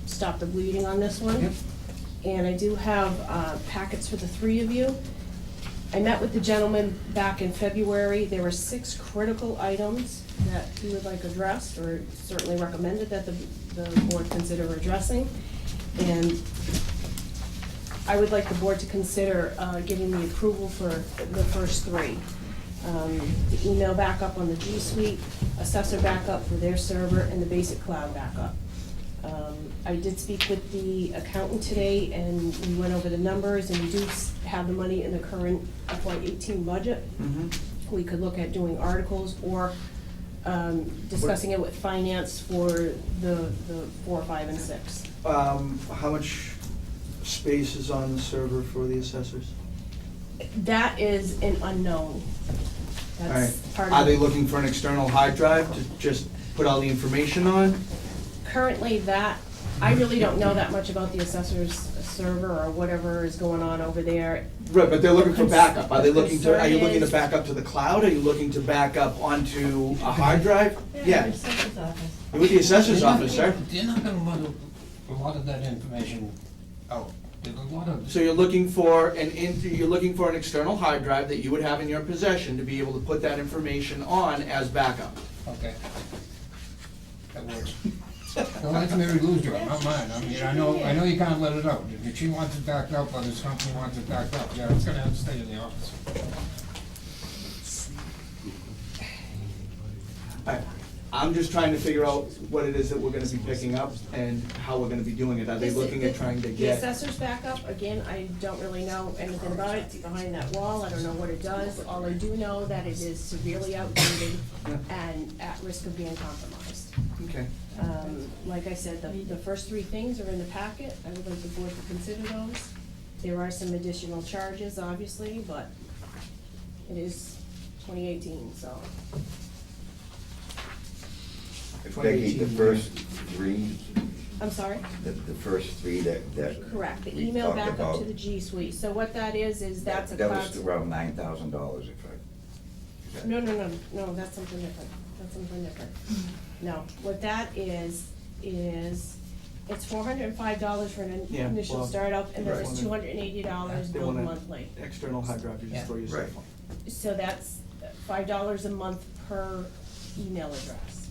Speaker 5: stop the bleeding on this one.
Speaker 2: Yep.
Speaker 5: And I do have packets for the three of you. I met with the gentleman back in February. There were 6 critical items that he would like addressed, or certainly recommended that the board consider addressing. And I would like the board to consider giving the approval for the first 3. The email backup on the G Suite, assessor backup for their server, and the basic cloud backup. I did speak with the accountant today, and we went over the numbers, and we do have the money in the current FY18 budget. We could look at doing articles or discussing it with finance for the 4, 5, and 6.
Speaker 2: How much space is on the server for the assessors?
Speaker 5: That is an unknown.
Speaker 2: All
Speaker 5: That's
Speaker 2: right.
Speaker 5: part
Speaker 2: Are they
Speaker 5: of,
Speaker 2: looking for an external hard drive to just put all the information on?
Speaker 5: currently that, I really don't know that much about the assessor's server or whatever is going on over there.
Speaker 2: Right, but they're looking for backup. Are they looking to, are you
Speaker 5: Concern
Speaker 2: looking to
Speaker 5: is-
Speaker 2: back up to the cloud? Are you looking to back up onto a hard drive? Yeah.
Speaker 10: Assessor's office.
Speaker 2: You're with the assessor's office, sir.
Speaker 7: They're not gonna want a lot of that information out. There's a lot of,
Speaker 2: So you're looking for an external hard drive that you would have in your possession to be able to put that information on as backup.
Speaker 7: okay. That works. Well, that's Mary Lou's job, not mine. I mean, I know you can't let it out. If she wants it backed up, or this company wants it backed up, yeah, it's gonna have to stay in the office.
Speaker 2: I'm just trying to figure out what it is that we're gonna be picking up and how we're gonna be doing it. Are they looking at trying to
Speaker 5: The
Speaker 2: get?
Speaker 5: assessor's backup, again, I don't really know anything about it. It's behind that wall. I don't know what it does. All I do know that it is severely outdated and at risk of being compromised.
Speaker 2: Okay.
Speaker 5: Like I said, the first 3 things are in the packet. I would like the board to consider those. There are some additional charges, obviously, but it is 2018, so.
Speaker 1: Becky, the first 3,
Speaker 5: I'm sorry?
Speaker 1: the first 3 that.
Speaker 5: Correct, the
Speaker 1: we
Speaker 5: email
Speaker 1: talked
Speaker 5: backup to
Speaker 1: about,
Speaker 5: the G Suite. So what that is that's a
Speaker 1: That
Speaker 5: cloud.
Speaker 1: was around $9,000 if I.
Speaker 5: No, that's something different. That's something different. No, what that is it's $405 for an
Speaker 2: Yeah,
Speaker 5: initial
Speaker 2: well,
Speaker 5: startup, and then
Speaker 2: right.
Speaker 5: it's $280
Speaker 2: They
Speaker 5: billed
Speaker 2: want an
Speaker 5: monthly.
Speaker 2: external hard drive to just
Speaker 7: Yeah.
Speaker 2: store your cell
Speaker 1: Right.
Speaker 2: phone.
Speaker 5: So that's $5 a month per email address.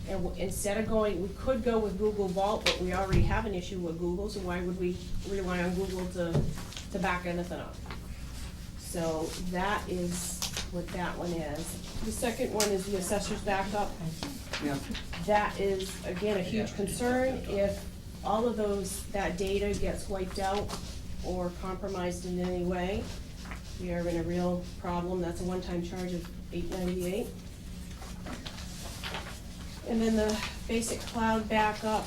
Speaker 5: And instead of going, we could go with Google Vault, but we already have an issue with Google, so why would we rely on Google to back anything up? So that is what that one is. The second one is the assessor's backup.
Speaker 2: Yeah.
Speaker 5: That is, again, a huge concern. If all of that data gets wiped out or compromised in any way, we are in a real problem. That's a one-time charge of $898. And then the basic cloud backup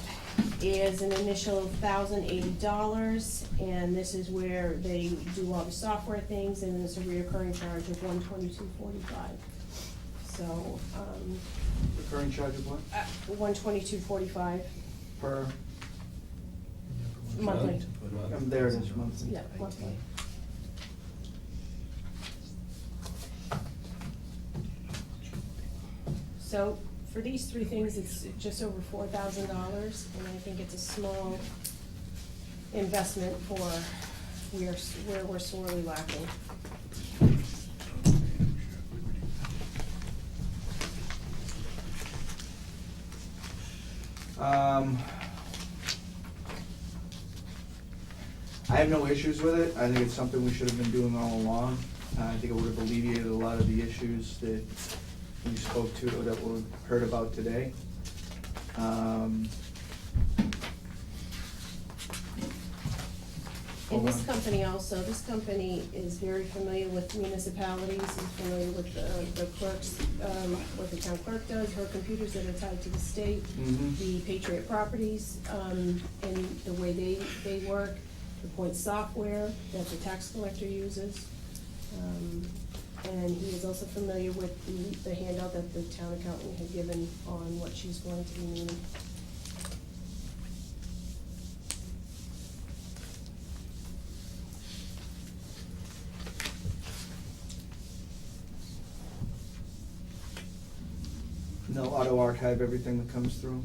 Speaker 5: is an initial $1,080, and this is where they do all the software things, and it's a reoccurring charge of $122.45. So,
Speaker 2: Recurring charge of what?
Speaker 5: $122.45
Speaker 2: Per,
Speaker 5: monthly.
Speaker 2: there it is, monthly.
Speaker 5: Yeah, monthly. So, for these 3 things, it's just over $4,000, and I think it's a small investment for where we're sorely lacking.
Speaker 2: I have no issues with it. I think it's something we should have been doing all along. I think it would have alleviated a lot of the issues that we spoke to, that we heard about today.
Speaker 5: And this company also, this company is very familiar with municipalities, is familiar with the clerks, what the town clerk does, her computers that are tied to the state,
Speaker 2: Mhm.
Speaker 5: the Patriot Properties, and the way they work, the point software that the tax collector uses. And he is also familiar with the handout that the town accountant had given on what she's going to be needing.
Speaker 2: No auto archive everything that comes through.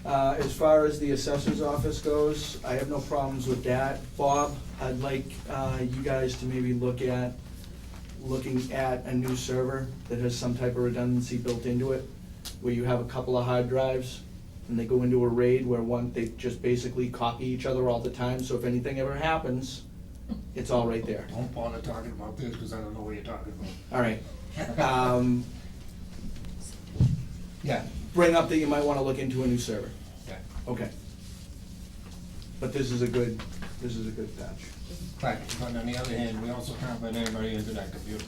Speaker 2: As far as the assessor's office goes, I have no problems with that. Bob, I'd like you guys to maybe looking at a new server that has some type of redundancy built into it, where you have a couple of hard drives, and they go into a RAID where they just basically copy each other all the time, so if anything ever happens, it's all right there.
Speaker 7: Don't bother talking about this, because I don't know what you're talking about.
Speaker 2: All right.
Speaker 7: Yeah,
Speaker 2: Bring up that you might wanna look into a new server.
Speaker 7: yeah.
Speaker 2: Okay. But this is a good patch.
Speaker 7: But on the other hand, we also can't let anybody into that computer.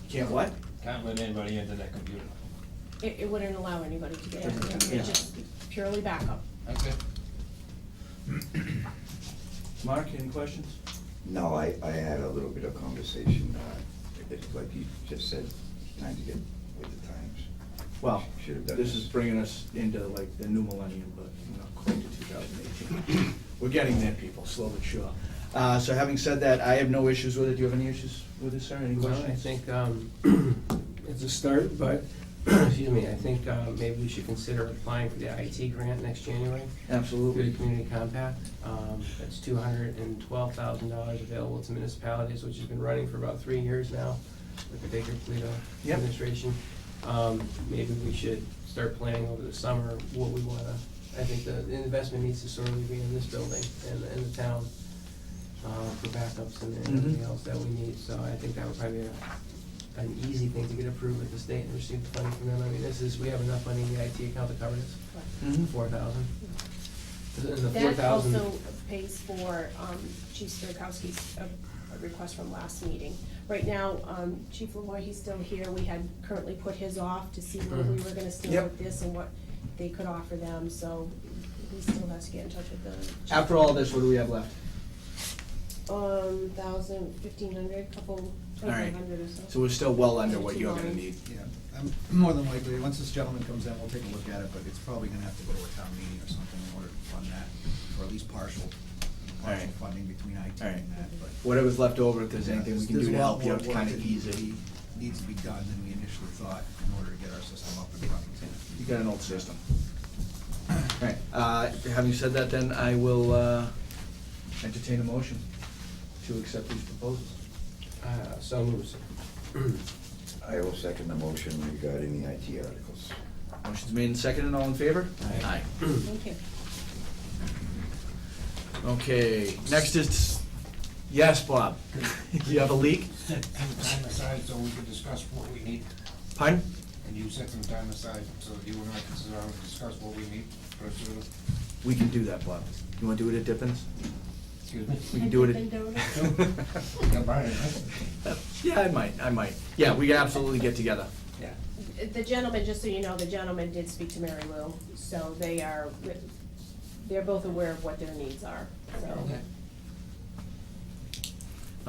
Speaker 2: Can't what?
Speaker 7: Can't let anybody into that computer.
Speaker 5: It wouldn't allow anybody to get in,
Speaker 2: Yeah.
Speaker 5: it's just purely backup.
Speaker 7: That's it.
Speaker 2: Mark, any questions?
Speaker 1: No, I had a little bit of conversation, it's like you just said, time to get with the times.
Speaker 2: Well,
Speaker 1: Should have done
Speaker 2: this is bringing us into like the new millennium, but not quite to 2018. We're getting there, people, slow but sure. So having said that, I have no issues with it. Do you have any issues with this, sir? Any
Speaker 3: Well,
Speaker 2: questions?
Speaker 3: I think it's a start, but, excuse me, I think maybe we should consider applying for the IT grant next January through the
Speaker 2: Absolutely.
Speaker 3: Community Compact. That's $212,000 available to municipalities, which has been running for about 3 years now with the Baker Polito
Speaker 2: Yep.
Speaker 3: administration. Maybe we should start planning over the summer what we wanna, I think the investment needs to sorely be in this building and the town for backups and everything else that we need. So I think that would probably be an easy thing to get approved with the state and receive the funding from them. I mean, we have enough money in the IT account to cover this,
Speaker 2: Mhm.
Speaker 3: 4,000. And the
Speaker 5: That
Speaker 3: 4,000.
Speaker 5: also pays for Chief Sturkowski's request from last meeting. Right now, Chief Leroy, he's still here, we had currently put his off to see where we were gonna stand
Speaker 2: Yep.
Speaker 5: with this and what they could offer them, so he still has to get in touch with the.
Speaker 2: After all this, what do we have left?
Speaker 5: 1,500, couple,
Speaker 2: All right.
Speaker 5: 2,500 or so.
Speaker 2: So we're still well under what you're gonna need.
Speaker 10: Yeah, more than likely, once this gentleman comes in, we'll take a look at it, but it's probably gonna have to go to a town meeting or something in order to fund that, or at least partial
Speaker 2: Alright.
Speaker 10: funding between IT
Speaker 2: Alright.
Speaker 10: and that, but.
Speaker 2: Whatever's left over, if there's anything we can do
Speaker 10: There's
Speaker 2: to
Speaker 10: a lot
Speaker 2: help you
Speaker 10: more
Speaker 2: out to
Speaker 10: work
Speaker 2: kinda
Speaker 10: that
Speaker 2: ease it.
Speaker 10: needs to be done than we initially thought in order to get our system up and running.
Speaker 2: You got an old system. Alright, having said that, then I will entertain a motion to accept these proposals.
Speaker 3: So moves.
Speaker 1: I will second the motion regarding the IT articles.
Speaker 2: Motion's made and seconded, all in favor?
Speaker 3: Aye.
Speaker 5: Thank you.
Speaker 2: Okay, next is, yes, Bob, you have a leak?
Speaker 7: Set some time aside so we can discuss what we need.
Speaker 2: Pardon?
Speaker 7: And you set some time aside so you and I can sit down and discuss what we need. Pursue.
Speaker 2: We can do that, Bob. You wanna do it at Dippin's?
Speaker 7: Excuse me?
Speaker 2: We can do it
Speaker 5: And
Speaker 2: at.
Speaker 5: Dippin'
Speaker 7: Yeah, Brian, huh?
Speaker 2: Yeah, I might. Yeah, we can absolutely get together.
Speaker 7: Yeah.
Speaker 5: The gentleman, just so you know, the gentleman did speak to Mary Lou, so they're both aware of what their needs are, so.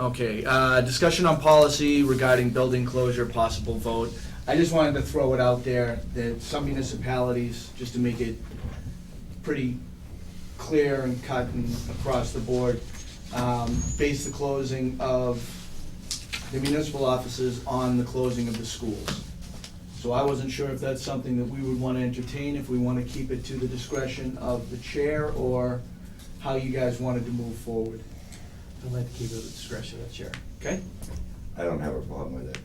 Speaker 7: Okay.
Speaker 2: Okay, discussion on policy regarding building closure, possible vote. I just wanted to throw it out there that some municipalities, just to make it pretty clear and cut and across the board, base the closing of the municipal offices on the closing of the schools. So I wasn't sure if that's something that we would want to entertain, if we want to keep it to the discretion of the chair, or how you guys wanted to move forward.
Speaker 3: I'd like to keep it at the discretion of the chair.
Speaker 2: Okay?
Speaker 1: I don't have a problem with it.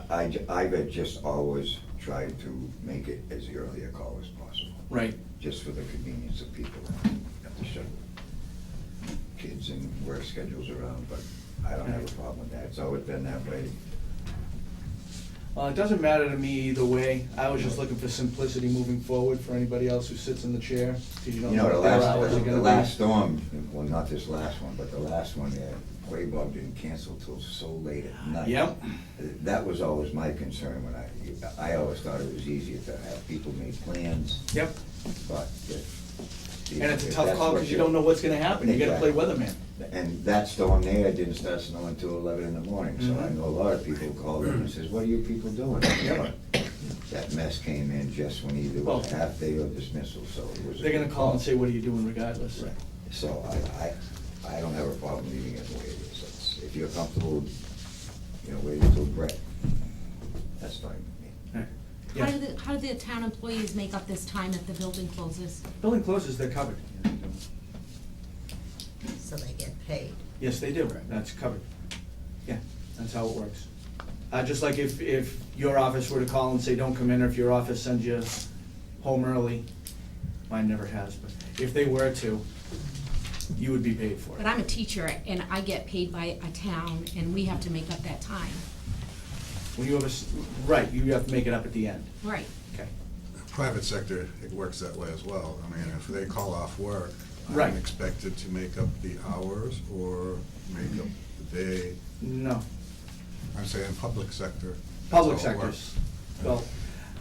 Speaker 1: I've just always tried to make it as early a call as possible,
Speaker 2: Right.
Speaker 1: just for the convenience of people that have to shut kids and work schedules around, but I don't have a problem with that. It's always been that way.
Speaker 2: Well, it doesn't matter to me either way. I was just looking for simplicity moving forward for anybody else who sits in the chair, because you don't
Speaker 1: You know,
Speaker 2: know
Speaker 1: the
Speaker 2: what their hours are
Speaker 1: last,
Speaker 2: gonna
Speaker 1: the
Speaker 2: be.
Speaker 1: last storm, well, not this last one, but the last one, Quabog didn't cancel till so late at night.
Speaker 2: Yep.
Speaker 1: That was always my concern when I always thought it was easier to have people make plans,
Speaker 2: Yep,
Speaker 1: but if.
Speaker 2: and it's a
Speaker 1: if
Speaker 2: tough
Speaker 1: that's
Speaker 2: call,
Speaker 1: what
Speaker 2: because you don't know what's gonna happen. You gotta play
Speaker 1: Exactly.
Speaker 2: weatherman.
Speaker 1: And that storm there didn't start snowing until 11 in the morning, so I
Speaker 2: Mhm.
Speaker 1: know a lot of people called in and says, what are you people doing?
Speaker 2: Yep.
Speaker 1: That mess came in just when either
Speaker 2: Well,
Speaker 1: was half day or dismissal, so it was.
Speaker 2: They're gonna call and say, what are you doing regardless?
Speaker 1: Right. So I don't have a problem leaving it the way it is. If you're comfortable, waiting until Brett, that's fine with me.
Speaker 2: Right.
Speaker 11: How
Speaker 2: Yeah.
Speaker 11: do the town employees make up this time if the building closes?
Speaker 2: Building closes, they're covered.
Speaker 12: So they get paid.
Speaker 2: Yes, they do. That's covered. Yeah, that's how it works. Just like if your office were to call and say, don't come in, or if your office sends you home early, mine never has, but if they were to, you would be paid for
Speaker 11: But
Speaker 2: it.
Speaker 11: I'm a teacher and I get paid by a town and we have to make up that time.
Speaker 2: When you have right, you have to make it up at the end.
Speaker 11: Right.
Speaker 2: Okay.
Speaker 9: Private sector, it works that way as well. I mean, if they call off work,
Speaker 2: Right.
Speaker 9: I'm expected to make up the hours or make up the day.
Speaker 2: No,
Speaker 9: I'm saying public sector. that's
Speaker 2: public
Speaker 9: how it
Speaker 2: sectors.
Speaker 9: works.
Speaker 2: Well,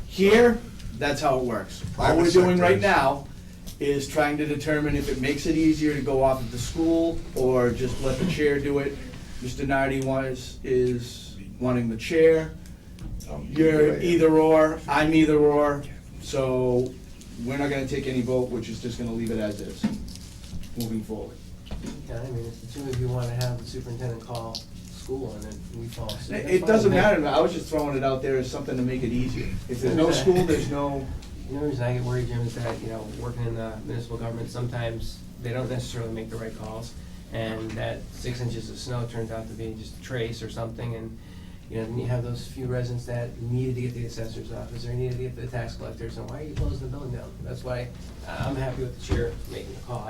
Speaker 2: here, that's how it works. All
Speaker 9: Private
Speaker 2: we're doing right
Speaker 9: sectors.
Speaker 2: now is trying to determine if it makes it easier to go off at the school or just let the chair do it. Mr. Nardi is wanting the chair. You're either or, I'm either or, so we're not gonna take any vote, we're just gonna leave it as is, moving forward.
Speaker 3: Yeah, I mean, if the two of you wanna have the superintendent call school and then we follow suit. that's
Speaker 2: It
Speaker 3: fine
Speaker 2: doesn't
Speaker 3: with me.
Speaker 2: matter, I was just throwing it out there as something to make it easier. If there's no school, there's no,
Speaker 3: The only reason I get worried, Jim, is that, working in the municipal government, sometimes they don't necessarily make the right calls. And that 6 inches of snow turns out to be just a trace or something, and, then you have those few residents that needed to get to the assessor's office, or needed to get to the tax collectors, and why are you closing the building down? That's why I'm happy with the chair making the call,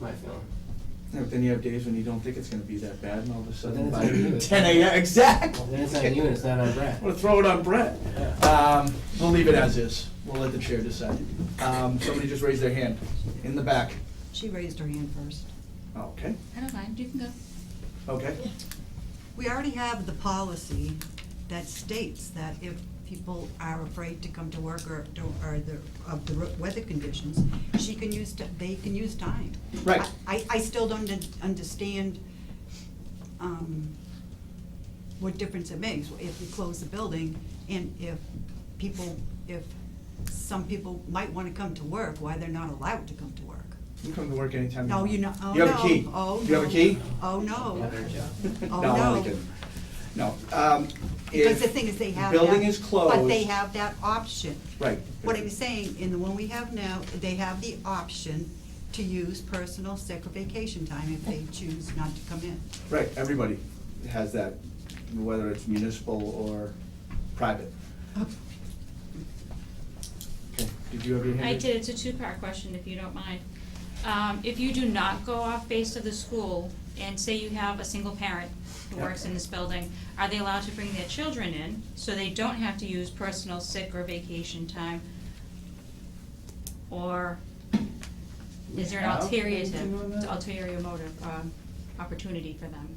Speaker 3: my feeling.
Speaker 2: but then you have days when you don't think it's gonna be that bad, and all of a sudden
Speaker 3: Then
Speaker 2: by
Speaker 3: it's on you.
Speaker 2: 10 a.m., exactly.
Speaker 3: Then it's on you and it's not on Brett.
Speaker 2: I'm gonna throw it on Brett.
Speaker 3: Yeah.
Speaker 2: We'll leave it as is. We'll let the chair decide. Somebody just raised their hand in the back.
Speaker 12: She raised her hand first.
Speaker 2: Okay,
Speaker 11: I don't mind, you can go.
Speaker 2: okay.
Speaker 12: We already have the policy that states that if people are afraid to come to work or don't, or of the weather conditions, they can use time.
Speaker 2: Right.
Speaker 12: I still don't understand, what difference it makes if we close the building and if some people might wanna come to work, why they're not allowed to come to work.
Speaker 2: You come to work anytime you
Speaker 12: No,
Speaker 2: want.
Speaker 12: you know, oh, no.
Speaker 2: You have a key?
Speaker 12: Oh,
Speaker 2: You have a
Speaker 12: no.
Speaker 2: key?
Speaker 12: Oh, no. Oh,
Speaker 2: No, I'm only
Speaker 12: no.
Speaker 2: kidding. No.
Speaker 12: Because the
Speaker 2: If
Speaker 12: thing is, they have that.
Speaker 2: building is
Speaker 12: But they
Speaker 2: closed-
Speaker 12: have that option.
Speaker 2: Right.
Speaker 12: What I'm saying, in the one we have now, they have the option to use personal sick or vacation time if they choose not to come in.
Speaker 2: Right, everybody has that, whether it's municipal or private. Okay, did you have your hand?
Speaker 13: I
Speaker 2: raised?
Speaker 13: did, it's a two-part question, if you don't mind. If you do not go off base of the school, and say you have a single parent who
Speaker 2: Yeah.
Speaker 13: works in this building, are they allowed to bring their children in, so they don't have to use personal sick or vacation time? Or is there an
Speaker 2: Have anything on that?
Speaker 13: ulterior motive, opportunity for them?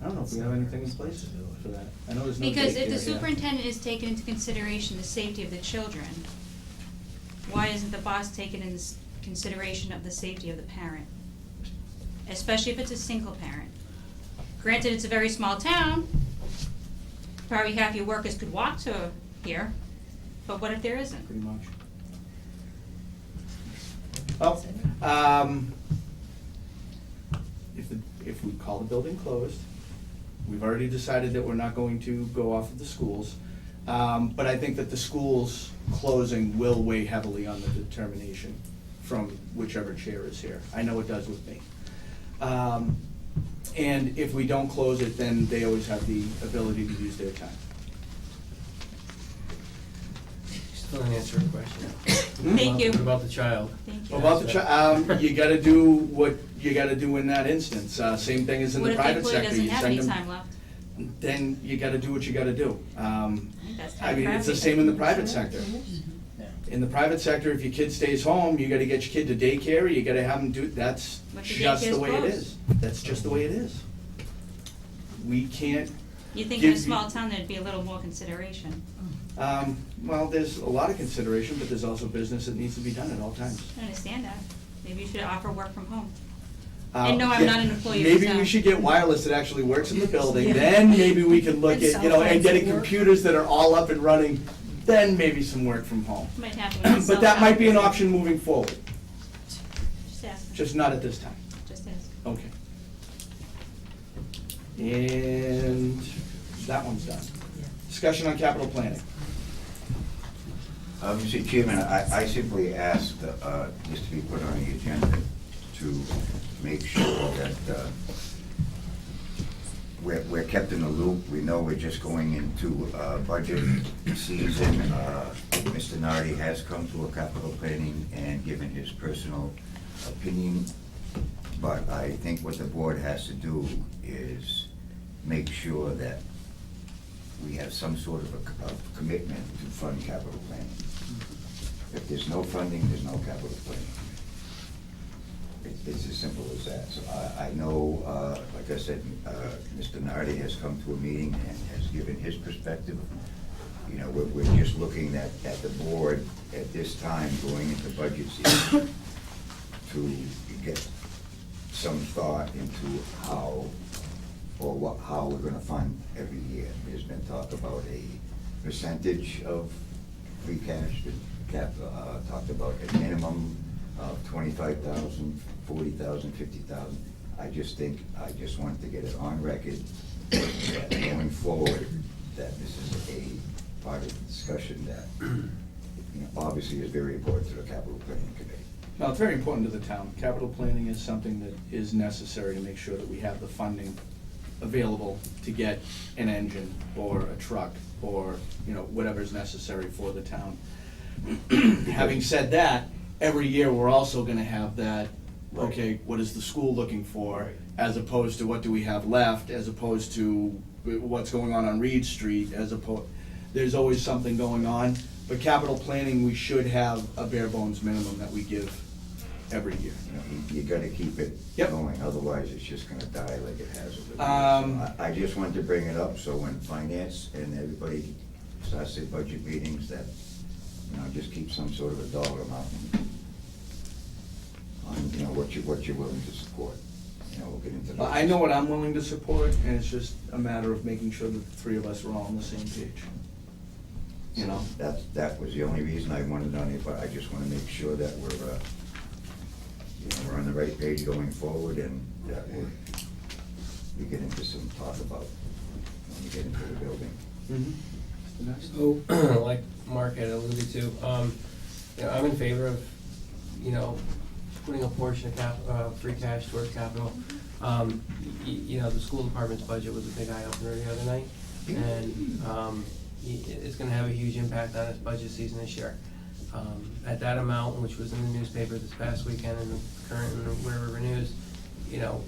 Speaker 2: I don't know if we have anything in place for that. I know there's no
Speaker 13: Because if
Speaker 2: daycare
Speaker 13: the
Speaker 2: yet.
Speaker 13: superintendent is taking into consideration the safety of the children, why isn't the boss taking into consideration of the safety of the parent? Especially if it's a single parent. Granted, it's a very small town, probably half your workers could walk to here, but what if there isn't?
Speaker 2: Pretty much. Well, if we call the building closed, we've already decided that we're not going to go off of the schools. But I think that the schools closing will weigh heavily on the determination from whichever chair is here. I know it does with me. And if we don't close it, then they always have the ability to use their time.
Speaker 3: Still didn't answer your question.
Speaker 13: Thank you.
Speaker 3: What about the child?
Speaker 13: Thank you.
Speaker 2: About the you gotta do what you gotta do in that instance. Same thing as in the private
Speaker 13: What if
Speaker 2: sector.
Speaker 13: the employee
Speaker 2: You
Speaker 13: doesn't have
Speaker 2: send
Speaker 13: any
Speaker 2: them-
Speaker 13: time left?
Speaker 2: Then you gotta do what you gotta do.
Speaker 13: I think that's
Speaker 2: I mean, it's the
Speaker 13: private.
Speaker 2: same in the private sector. In the private sector, if your kid stays home, you gotta get your kid to daycare, you gotta have them do, that's
Speaker 13: But the
Speaker 2: just the
Speaker 13: daycare's
Speaker 2: way it
Speaker 13: closed.
Speaker 2: is. That's just the way it is. We can't,
Speaker 13: You think in a
Speaker 2: give you-
Speaker 13: small town there'd be a little more consideration?
Speaker 2: well, there's a lot of consideration, but there's also business that needs to be done at all times.
Speaker 13: I understand that. Maybe you should offer work from home.
Speaker 2: Uh,
Speaker 13: And no, I'm
Speaker 2: yeah,
Speaker 13: not an employee of the
Speaker 2: Maybe
Speaker 13: town.
Speaker 2: we should get wireless that actually works in the building, then maybe we can look
Speaker 5: And
Speaker 2: at, you know,
Speaker 5: cell
Speaker 2: and
Speaker 5: phones
Speaker 2: getting
Speaker 5: that work.
Speaker 2: computers that are all up and running, then maybe some work from home.
Speaker 13: Might happen with
Speaker 2: But that
Speaker 13: cell
Speaker 2: might be an
Speaker 13: towers.
Speaker 2: option moving forward,
Speaker 13: Just ask.
Speaker 2: just not at this time.
Speaker 13: Just ask.
Speaker 2: Okay. And that one's done. Discussion on capital planning.
Speaker 1: Mr. Chairman, I simply asked this to be put on the agenda to make sure that we're kept in the loop. We know we're just going into budget season. Mr. Nardi has come to a capital planning and given his personal opinion, but I think what the board has to do is make sure that we have some sort of a commitment to fund capital planning. If there's no funding, there's no capital planning. It's as simple as that. So I know, like I said, Mr. Nardi has come to a meeting and has given his perspective. You know, we're just looking at the board at this time going into budget season to get some thought into how we're gonna fund every year. There's been talk about a percentage of free cash, talked about a minimum of 25,000, 40,000, 50,000. I just wanted to get it on record that going forward, that this is a part of the discussion that, you know, obviously is very important to the capital planning committee.
Speaker 2: No, it's very important to the town. Capital planning is something that is necessary to make sure that we have the funding available to get an engine or a truck or, you know, whatever's necessary for the town. Having said that, every year we're also gonna have that, okay, what is the school looking for? As opposed to what do we have left, as opposed to what's going on Reed Street, there's always something going on. But capital planning, we should have a bare bones minimum that we give every year.
Speaker 1: You know, you gotta keep it
Speaker 2: Yep.
Speaker 1: going, otherwise it's just gonna die like it has over the
Speaker 2: Um,
Speaker 1: years. So I just wanted to bring it up, so when finance and everybody starts their budget meetings, that, you know, just keep some sort of a dollar amount on, you know, what you're willing to support. You know, we'll get into that.
Speaker 2: I know what I'm willing to support, and it's just a matter of making sure that the three of us are all on the same page. You know?
Speaker 1: That was the only reason I wanted on it, but I just wanna make sure that we're, you know, we're on the right page going forward, and that we get into some talk about when we get into the building.
Speaker 2: Mm-hmm.
Speaker 3: So, like Marc had alluded to, you know, I'm in favor of, you know, putting a portion of free cash towards capital. You know, the school department's budget was a big eye opener the other night, and it's gonna have a huge impact on its budget season this year. At that amount, which was in the newspaper this past weekend and the current and the Ware River News, you know,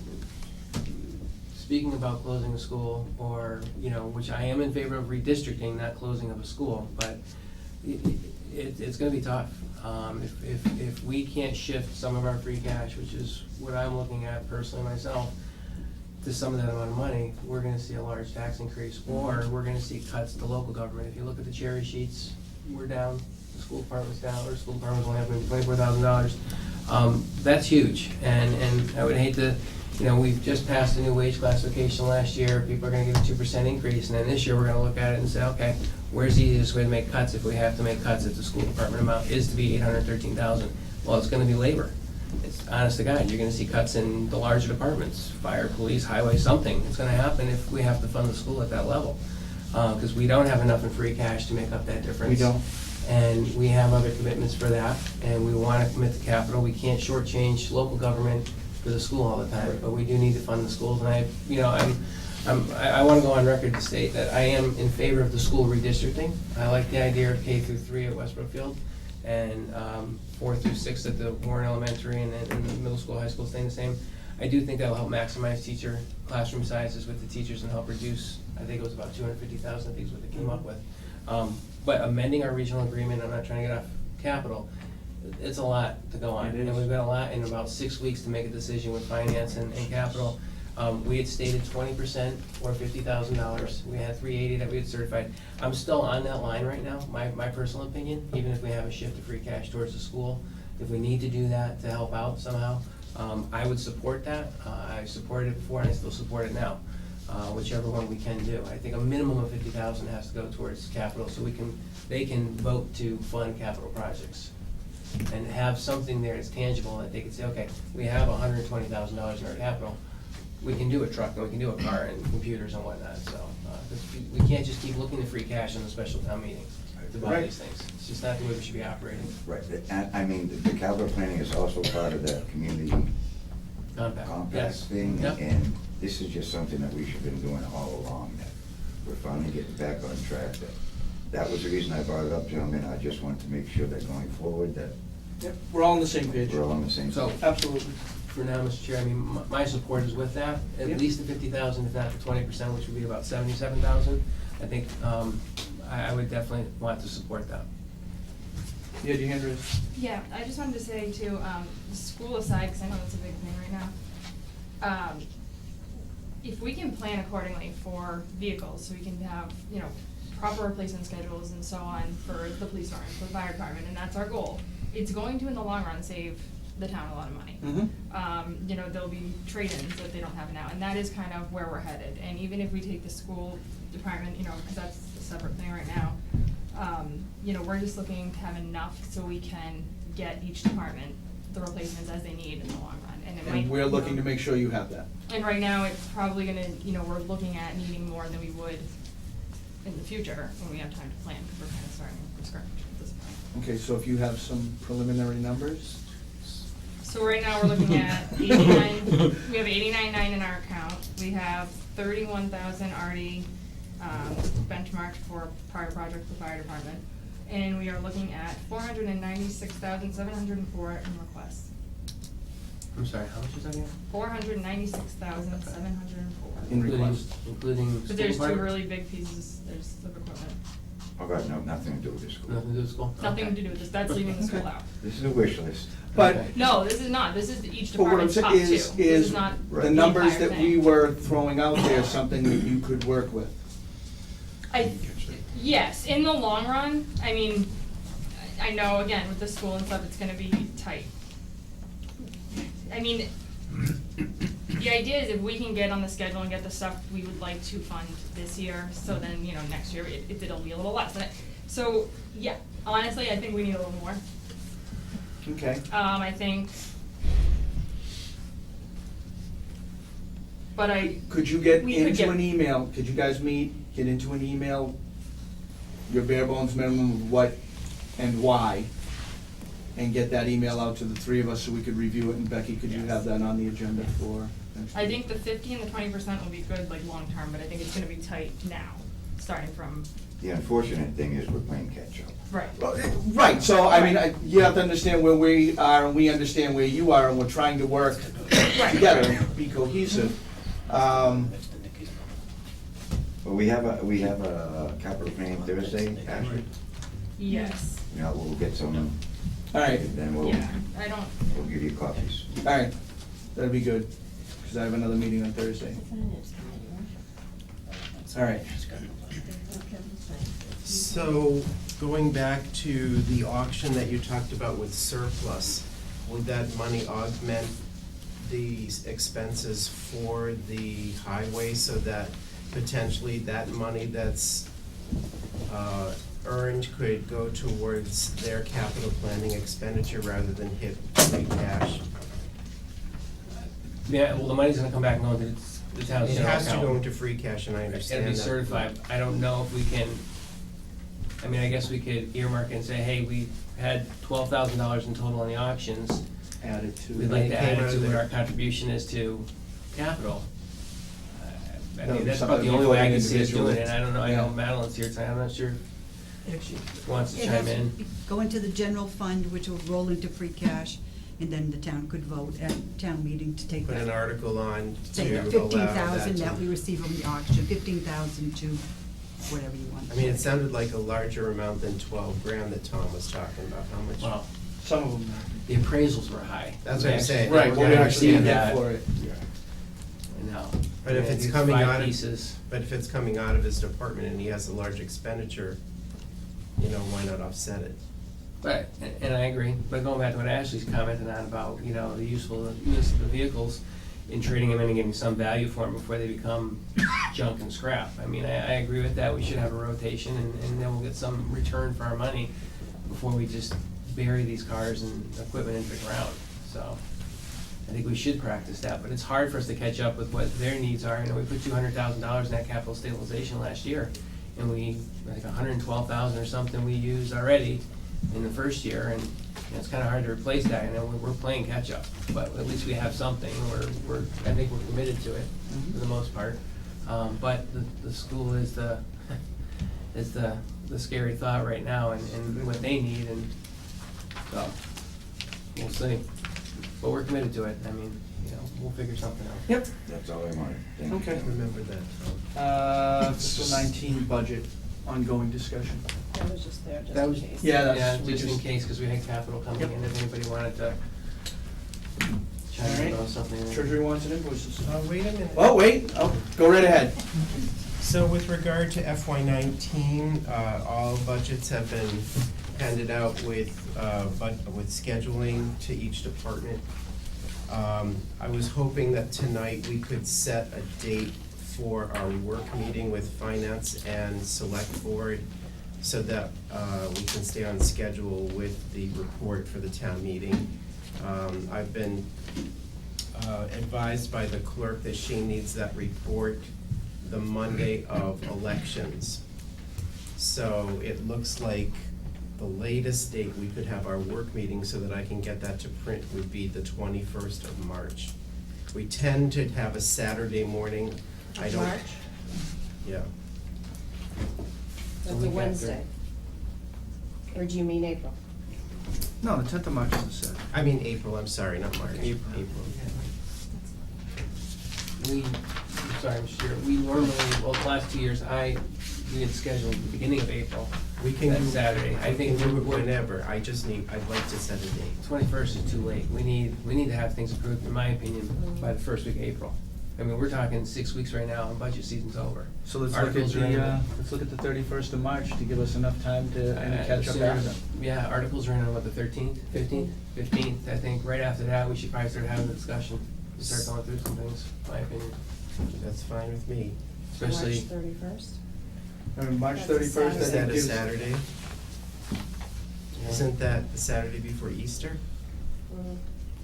Speaker 3: speaking about closing a school, or, you know, which I am in favor of redistricting, not closing of a school, but it's gonna be tough. If we can't shift some of our free cash, which is what I'm looking at personally myself, to some of that amount of money, we're gonna see a large tax increase, or we're gonna see cuts to local government. If you look at the cherry sheets, we're down, the school department's down, or school department's only have maybe $24,000. That's huge, and I would hate to, you know, we've just passed a new wage classification last year, people are gonna get a 2% increase, and then this year we're gonna look at it and say, okay, where's the easiest way to make cuts if we have to make cuts at the school department amount is to be $813,000. Well, it's gonna be labor. It's honest to God, you're gonna see cuts in the larger departments, fire, police, highway, something. It's gonna happen if we have to fund the school at that level. Because we don't have enough in free cash to make up that difference.
Speaker 2: We don't.
Speaker 3: And we have other commitments for that, and we wanna commit to capital. We can't shortchange local government for the school all the time, but we do need to fund the schools, and I wanna go on record to state that I am in favor of the school redistricting. I like the idea of K through 3 at West Brookfield, and 4 through 6 at the Warren Elementary, and then the middle school, high school staying the same. I do think that will help maximize teacher classroom sizes with the teachers and help reduce, I think it was about 250,000, I think is what they came up with. But amending our regional agreement, I'm not trying to get off capital, it's a lot to go on.
Speaker 2: It is.
Speaker 3: And we've got a lot in about 6 weeks to make a decision with finance and capital. We had stated 20% or $50,000. We had 380 that we had certified. I'm still on that line right now, my personal opinion, even if we have a shift of free cash towards the school. If we need to do that to help out somehow, I would support that. I supported it before and I still support it now, whichever one we can do. I think a minimum of 50,000 has to go towards capital, so they can vote to fund capital projects. And have something there that's tangible that they can say, okay, we have $120,000 in our capital. We can do a truck, and we can do a car, and computers and whatnot, so, 'cause we can't just keep looking to free cash in the special town meeting to buy
Speaker 2: Right.
Speaker 3: these things. It's just not the way we should be operating.
Speaker 1: Right, and, I mean, the capital planning is also part of the community compact
Speaker 3: Yes.
Speaker 1: thing,
Speaker 3: Yep.
Speaker 1: and this is just something that we should have been doing all along, that we're finally getting back on track. That was the reason I brought it up, gentlemen. I just wanted to make sure that going forward, that
Speaker 2: Yep, we're all on the same page.
Speaker 1: we're all on the same.
Speaker 3: So,
Speaker 2: Absolutely.
Speaker 3: for now, Mr. Chair, I mean, my support is with that, at
Speaker 2: Yep.
Speaker 3: least the 50,000, if not the 20%, which would be about 77,000. I think, I would definitely want to support that.
Speaker 2: You had your hand raised?
Speaker 14: Yeah, I just wanted to say too, school aside, because I know that's a big thing right now. If we can plan accordingly for vehicles, so we can have, proper replacement schedules and so on for the police department, for the fire department, and that's our goal. It's going to, in the long run, save the town a lot of money. There'll be trade-ins that they don't have now, and that is kind of where we're headed. And even if we take the school department, because that's a separate thing right now, we're just looking to have enough so we can get each department the replacements as they need in the long run. And it might,
Speaker 2: And we're looking to make sure you have that.
Speaker 14: and right now, it's probably gonna, we're looking at needing more than we would in the future when we have time to plan, because we're kind of starting from scratch at this point.
Speaker 2: Okay, so if you have some preliminary numbers?
Speaker 14: So right now, we're looking at 89, we have 89.9 in our account. We have 31,000 already benchmarked for prior project for the fire department. And we are looking at 496,704 in requests.
Speaker 3: I'm sorry, how much is that again?
Speaker 14: 496,704.
Speaker 2: In request.
Speaker 3: Including
Speaker 14: But
Speaker 3: school
Speaker 14: there's two
Speaker 3: department?
Speaker 14: really big pieces, there's of equipment.
Speaker 1: Oh, God, no, nothing to do with this school.
Speaker 3: Nothing to do with school?
Speaker 14: Nothing
Speaker 3: Okay.
Speaker 14: to do with this, that's leaving the school out.
Speaker 1: This is a wish list.
Speaker 2: But,
Speaker 3: Okay.
Speaker 14: No, this is not, this is each
Speaker 2: but what I'm
Speaker 14: department's top
Speaker 2: saying
Speaker 14: two.
Speaker 2: is,
Speaker 14: This is not
Speaker 2: the numbers
Speaker 14: entire
Speaker 2: that we
Speaker 14: thing.
Speaker 2: were throwing out there, something that you could work with.
Speaker 14: Yes, in the long run, I mean, I know, again, with the school and stuff, it's gonna be tight. I mean, the idea is if we can get on the schedule and get the stuff we would like to fund this year, so then, next year, it'll be a little less. So, yeah, honestly, I think we need a little more.
Speaker 2: Okay.
Speaker 14: I think, but
Speaker 2: Could you get
Speaker 14: We could
Speaker 2: into
Speaker 14: get-
Speaker 2: an email, could you guys get into an email, your bare bones minimum of what and why, and get that email out to the three of us so we could review it, and Becky, could you have that on the agenda for next
Speaker 14: I
Speaker 2: week?
Speaker 14: think the 50 and the 20% will be good, long-term, but I think it's gonna be tight now, starting from,
Speaker 1: The unfortunate thing is we're playing catch-up.
Speaker 14: right.
Speaker 2: Well, right, so, I mean, you have to understand where we are, and we understand where you are, and we're trying to work together, and be cohesive.
Speaker 1: But we have a capital planning Thursday, Ashley.
Speaker 14: Yes,
Speaker 1: We'll get some,
Speaker 2: All right,
Speaker 1: then we'll
Speaker 14: yeah, I don't,
Speaker 1: give you copies.
Speaker 2: all right, that'd be good, because I have another meeting on Thursday. All right.
Speaker 15: So, going back to the auction that you talked about with surplus, would that money augment the expenses for the highway so that potentially that money that's earned could go towards their capital planning expenditure rather than hit free cash?
Speaker 3: Yeah, well, the money's gonna come back knowing that it's the town's
Speaker 15: It
Speaker 3: general
Speaker 15: has to
Speaker 3: account.
Speaker 15: go into free cash, and I
Speaker 3: It'll
Speaker 15: understand
Speaker 3: be
Speaker 15: that.
Speaker 3: certified. I don't know if we can, I guess we could earmark and say, hey, we had $12,000 in total on the auctions.
Speaker 2: add it to.
Speaker 3: we'd like to add
Speaker 15: Came
Speaker 3: it
Speaker 15: out
Speaker 3: to
Speaker 15: of
Speaker 3: what
Speaker 15: there.
Speaker 3: our contribution is to capital. I
Speaker 2: That would
Speaker 3: mean,
Speaker 2: be
Speaker 3: that's
Speaker 2: something
Speaker 3: about the
Speaker 2: we
Speaker 3: only
Speaker 2: put
Speaker 3: way I
Speaker 2: in
Speaker 3: can see us doing it,
Speaker 2: individually.
Speaker 3: I don't know, I know
Speaker 2: Yeah.
Speaker 3: Madeline's here tonight, I'm not sure if she wants to
Speaker 12: It
Speaker 3: chime
Speaker 12: has
Speaker 3: in.
Speaker 12: to go into the general fund, which will roll into free cash, and then the town could vote at town meeting to take
Speaker 15: Put an
Speaker 12: that.
Speaker 15: article on to
Speaker 12: Say
Speaker 15: allow that
Speaker 12: fifteen thousand that we
Speaker 15: to.
Speaker 12: receive from the auction, 15,000 to whatever you want.
Speaker 15: I mean, it sounded like a larger amount than 12 grand that Tom was talking about, how much?
Speaker 3: Well,
Speaker 2: Some of them.
Speaker 3: the appraisals were high.
Speaker 15: That's what I'm saying.
Speaker 2: Right,
Speaker 15: We're
Speaker 2: what we
Speaker 15: gonna
Speaker 2: actually
Speaker 15: exceed
Speaker 2: get
Speaker 15: that.
Speaker 2: for it.
Speaker 3: No.
Speaker 15: But if
Speaker 3: Yeah,
Speaker 15: it's
Speaker 3: these
Speaker 15: coming
Speaker 3: five
Speaker 15: out of,
Speaker 3: pieces.
Speaker 15: but if it's coming out of his department and he has a large expenditure, you know, why not offset it?
Speaker 3: Right, and I agree, but going back to what Ashley's commented on about, you know, the usefulness of the vehicles in trading them in and getting some value for them before they become junk and scrap. I mean, I agree with that, we should have a rotation and then we'll get some return for our money before we just bury these cars and equipment into the ground, so. I think we should practice that, but it's hard for us to catch up with what their needs are. You know, we put $200,000 in that capital stabilization last year, and I think 112,000 or something we used already in the first year, and you know, it's kinda hard to replace that. I know we're playing catch-up, but at least we have something, I think we're committed to it for the most part. But the school is the scary thought right now, and what they need, and so, we'll see. But we're committed to it, I mean, you know, we'll figure something out.
Speaker 2: Yep.
Speaker 1: That's all I wanted. Thank you.
Speaker 2: Okay.
Speaker 15: Remember that, Tom.
Speaker 2: Fiscal 19 budget, ongoing discussion.
Speaker 5: That was just there, just
Speaker 3: That
Speaker 5: in
Speaker 3: was,
Speaker 5: case.
Speaker 2: Yeah,
Speaker 3: yeah,
Speaker 2: that's- we
Speaker 3: just in
Speaker 2: just-
Speaker 3: case, because we had capital coming
Speaker 2: Yep.
Speaker 3: in, if anybody wanted to chime in
Speaker 2: Alright.
Speaker 3: about something.
Speaker 2: Treasury wants an invoices.
Speaker 15: Wait a minute.
Speaker 2: Oh, wait, oh, go right ahead.
Speaker 15: So with regard to FY19, all budgets have been handed out with scheduling to each department. I was hoping that tonight we could set a date for our work meeting with finance and select board so that we can stay on schedule with the report for the town meeting. I've been advised by the clerk that she needs that report the Monday of elections. So it looks like the latest date we could have our work meeting so that I can get that to print would be the 21st of March. We tend to have a Saturday morning. I don't.
Speaker 5: March?
Speaker 15: Yeah.
Speaker 5: That's a
Speaker 3: week after.
Speaker 5: Wednesday. Or do you mean April?
Speaker 2: No, the 10th of March is the Saturday.
Speaker 15: I mean April, I'm sorry, not March.
Speaker 3: April. We, I'm sorry, Mr. Chair, we normally, well, the last 2 years, we had scheduled the beginning of April.
Speaker 15: We can
Speaker 3: That
Speaker 15: do
Speaker 3: Saturday. I
Speaker 15: I
Speaker 3: think
Speaker 15: think do it
Speaker 3: we're-
Speaker 15: whenever, I'd like to set a date.
Speaker 3: 21st is too late. We need to have things approved, in my opinion, by the first week of April. I mean, we're talking 6 weeks right now and budget season's over.
Speaker 2: So let's look at
Speaker 3: Articles are in.
Speaker 2: let's look at the 31st of March to give us enough time to catch up
Speaker 3: Sooner-
Speaker 2: everything.
Speaker 3: Yeah, articles are in on what, the 13th, 15th? 15th, I think, right after that, we should probably start having the discussion, start going through some things, in my opinion.
Speaker 15: That's fine with me.
Speaker 3: Especially,
Speaker 5: March 31st?
Speaker 2: March
Speaker 5: That's a
Speaker 2: 31st, I
Speaker 15: Is
Speaker 2: think
Speaker 15: that a
Speaker 2: gives.
Speaker 15: Saturday? Isn't that the Saturday before Easter?
Speaker 5: Mm.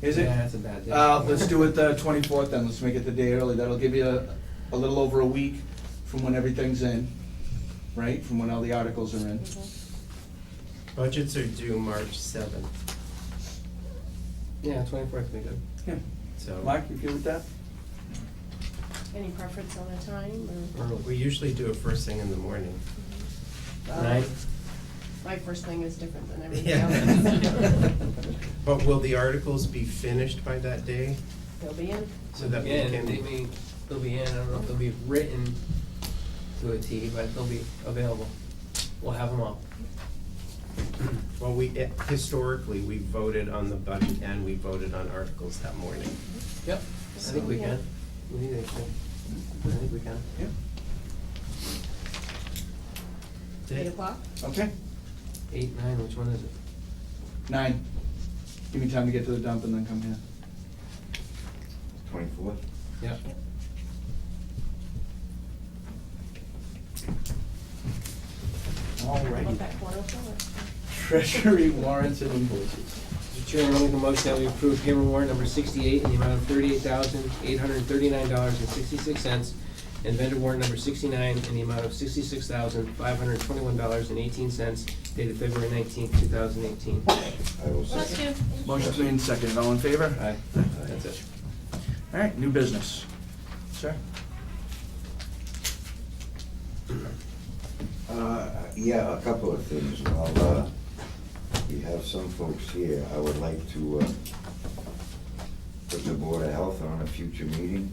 Speaker 2: Is it?
Speaker 3: Yeah, that's a bad day.
Speaker 2: Let's do it the 24th then, let's make it the day early, that'll give you a little over a week from when everything's in, right, from when all the articles are in.
Speaker 15: Budgets are due March 7th,
Speaker 3: Yeah, 24th would be good.
Speaker 2: Yeah.
Speaker 15: so.
Speaker 2: Mark, you good with that?
Speaker 5: Any preference on a time, or?
Speaker 3: Early.
Speaker 15: We usually do it first thing in the morning.
Speaker 3: 9?
Speaker 5: My first thing is different than everything
Speaker 15: Yeah.
Speaker 5: else.
Speaker 15: But will the articles be finished by that day?
Speaker 5: They'll be in.
Speaker 15: So that we
Speaker 3: Yeah,
Speaker 15: can.
Speaker 3: they'll be in, I don't know if they'll be written to a T, but they'll be available. We'll have them all.
Speaker 15: Well, historically, we voted on the budget and we voted on articles that morning.
Speaker 3: Yep. I think we can. We need anything. I think we can.
Speaker 2: Yeah.
Speaker 5: 8 o'clock?
Speaker 2: Okay,
Speaker 3: 8, 9, which one is it?
Speaker 2: 9. Give me time to get to the dump and then come here.
Speaker 1: 24th?
Speaker 3: Yep.
Speaker 5: How
Speaker 2: Alrighty.
Speaker 5: about that 104?
Speaker 2: Treasury warrants and invoices.
Speaker 3: Mr. Chairman, I'll make a motion that we approve payroll warrant number 68 in the amount of $38,839.66 and vendor warrant number 69 in the amount of $66,521.18, dated February 19th, 2018.
Speaker 1: I will
Speaker 4: Let's
Speaker 1: second.
Speaker 4: do.
Speaker 2: Motion's made and seconded, all in favor?
Speaker 3: Aye. That's it.
Speaker 2: All right, new business. Sir?
Speaker 1: Yeah, a couple of things. While we have some folks here, I would like to put the Board of Health on a future meeting.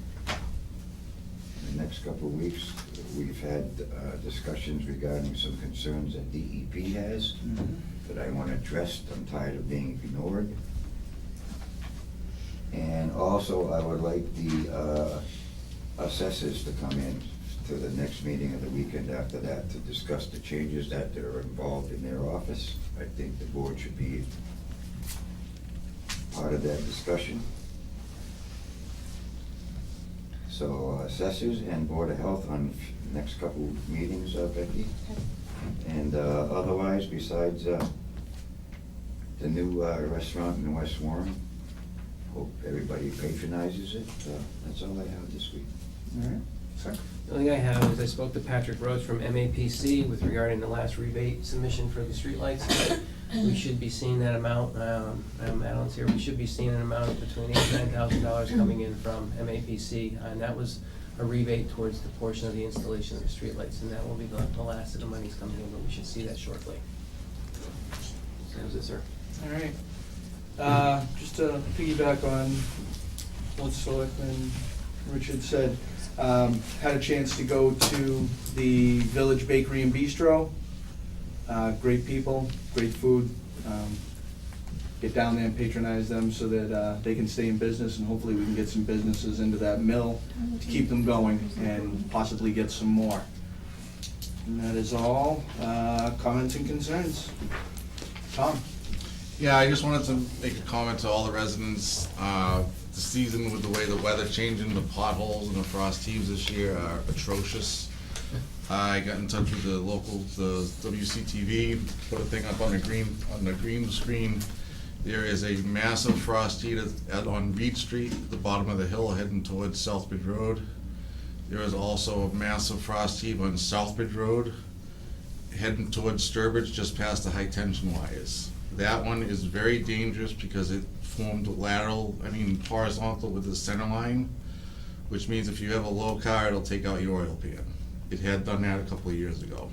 Speaker 1: In the next couple of weeks, we've had discussions regarding some concerns that DEP has that I want addressed. I'm tired of being ignored. And also, I would like the assessors to come in to the next meeting of the weekend after that to discuss the changes that are involved in their office. I think the board should be part of that discussion. So assessors and Board of Health on next couple meetings, Becky. And otherwise, besides the new restaurant in West Warren, hope everybody patronizes it. That's all I have this week.
Speaker 2: All right, sir?
Speaker 3: The only thing I have is I spoke to Patrick Rhodes from MAPC with regarding the last rebate submission for the streetlights. We should be seeing that amount, Madeline's here, we should be seeing an amount of between $8,000 and $9,000 coming in from MAPC, and that was a rebate towards the portion of the installation of the streetlights, and that will be the last of the monies coming in, but we should see that shortly. That was it, sir.
Speaker 2: All right. Just to piggyback on what Selectman Richard said, had a chance to go to the Village Bakery and Bistro. Great people, great food. Get down there and patronize them so that they can stay in business, and hopefully we can get some businesses into that mill to keep them going and possibly get some more. And that is all. Comments and concerns? Tom?
Speaker 8: Yeah, I just wanted to make a comment to all the residents. The season with the way the weather changing, the potholes and the frost heaves this year are atrocious. I got in touch with the WCTV, put a thing up on the green screen. There is a massive frost heave on Reed Street, at the bottom of the hill heading towards Southbridge Road. There is also a massive frost heave on Southbridge Road, heading towards Sturbridge, just past the high tension wires. That one is very dangerous because it formed horizontal with the center line, which means if you have a low car, it'll take out your oil pan. It had done that a couple of years ago.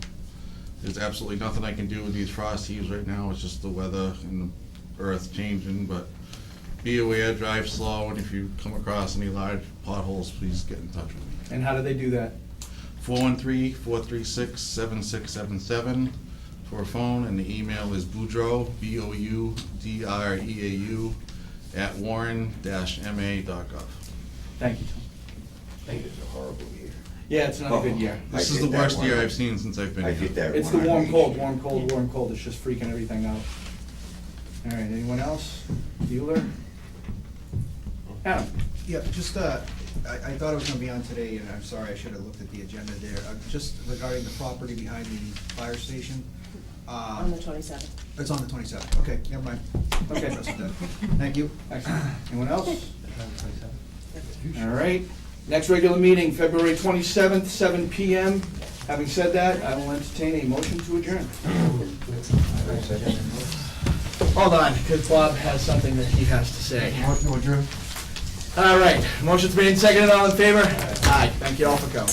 Speaker 8: There's absolutely nothing I can do with these frost heaves right now. It's just the weather and the earth changing, but be aware, drive slow, and if you come across any large potholes, please get in touch with me.
Speaker 2: And how do they do that?
Speaker 8: 413-436-7677 for a phone, and the email is boudreau, BOUDREAU, @warren-ma.gov.
Speaker 2: Thank you, Tom.
Speaker 1: Thank you. It's a horrible year.
Speaker 2: Yeah, it's not a good year.
Speaker 8: This
Speaker 1: I
Speaker 8: is the
Speaker 1: did that
Speaker 8: worst
Speaker 1: one.
Speaker 8: year I've seen since I've been
Speaker 1: I
Speaker 8: here.
Speaker 1: did that
Speaker 2: It's the
Speaker 1: one on
Speaker 2: warm,
Speaker 1: Main
Speaker 2: cold,
Speaker 1: Street.
Speaker 2: warm, cold, warm, cold. It's just freaking everything out. All right, anyone else? Bueller? Adam?
Speaker 10: Yeah, just, I thought it was gonna be on today, and I'm sorry, I should have looked at the agenda there. Just regarding the property behind the fire station.
Speaker 5: On the 27th.
Speaker 10: It's on the 27th, okay, never mind.
Speaker 2: Okay.
Speaker 10: Thank you.
Speaker 2: Excellent. Anyone else? All right. Next regular meeting, February 27th, 7 PM. Having said that, I will entertain a motion to adjourn. Hold on, because Bob has something that he has to say.
Speaker 7: Motion to adjourn?
Speaker 2: All right, motion's made and seconded, all in favor? Aye. Thank you all for coming.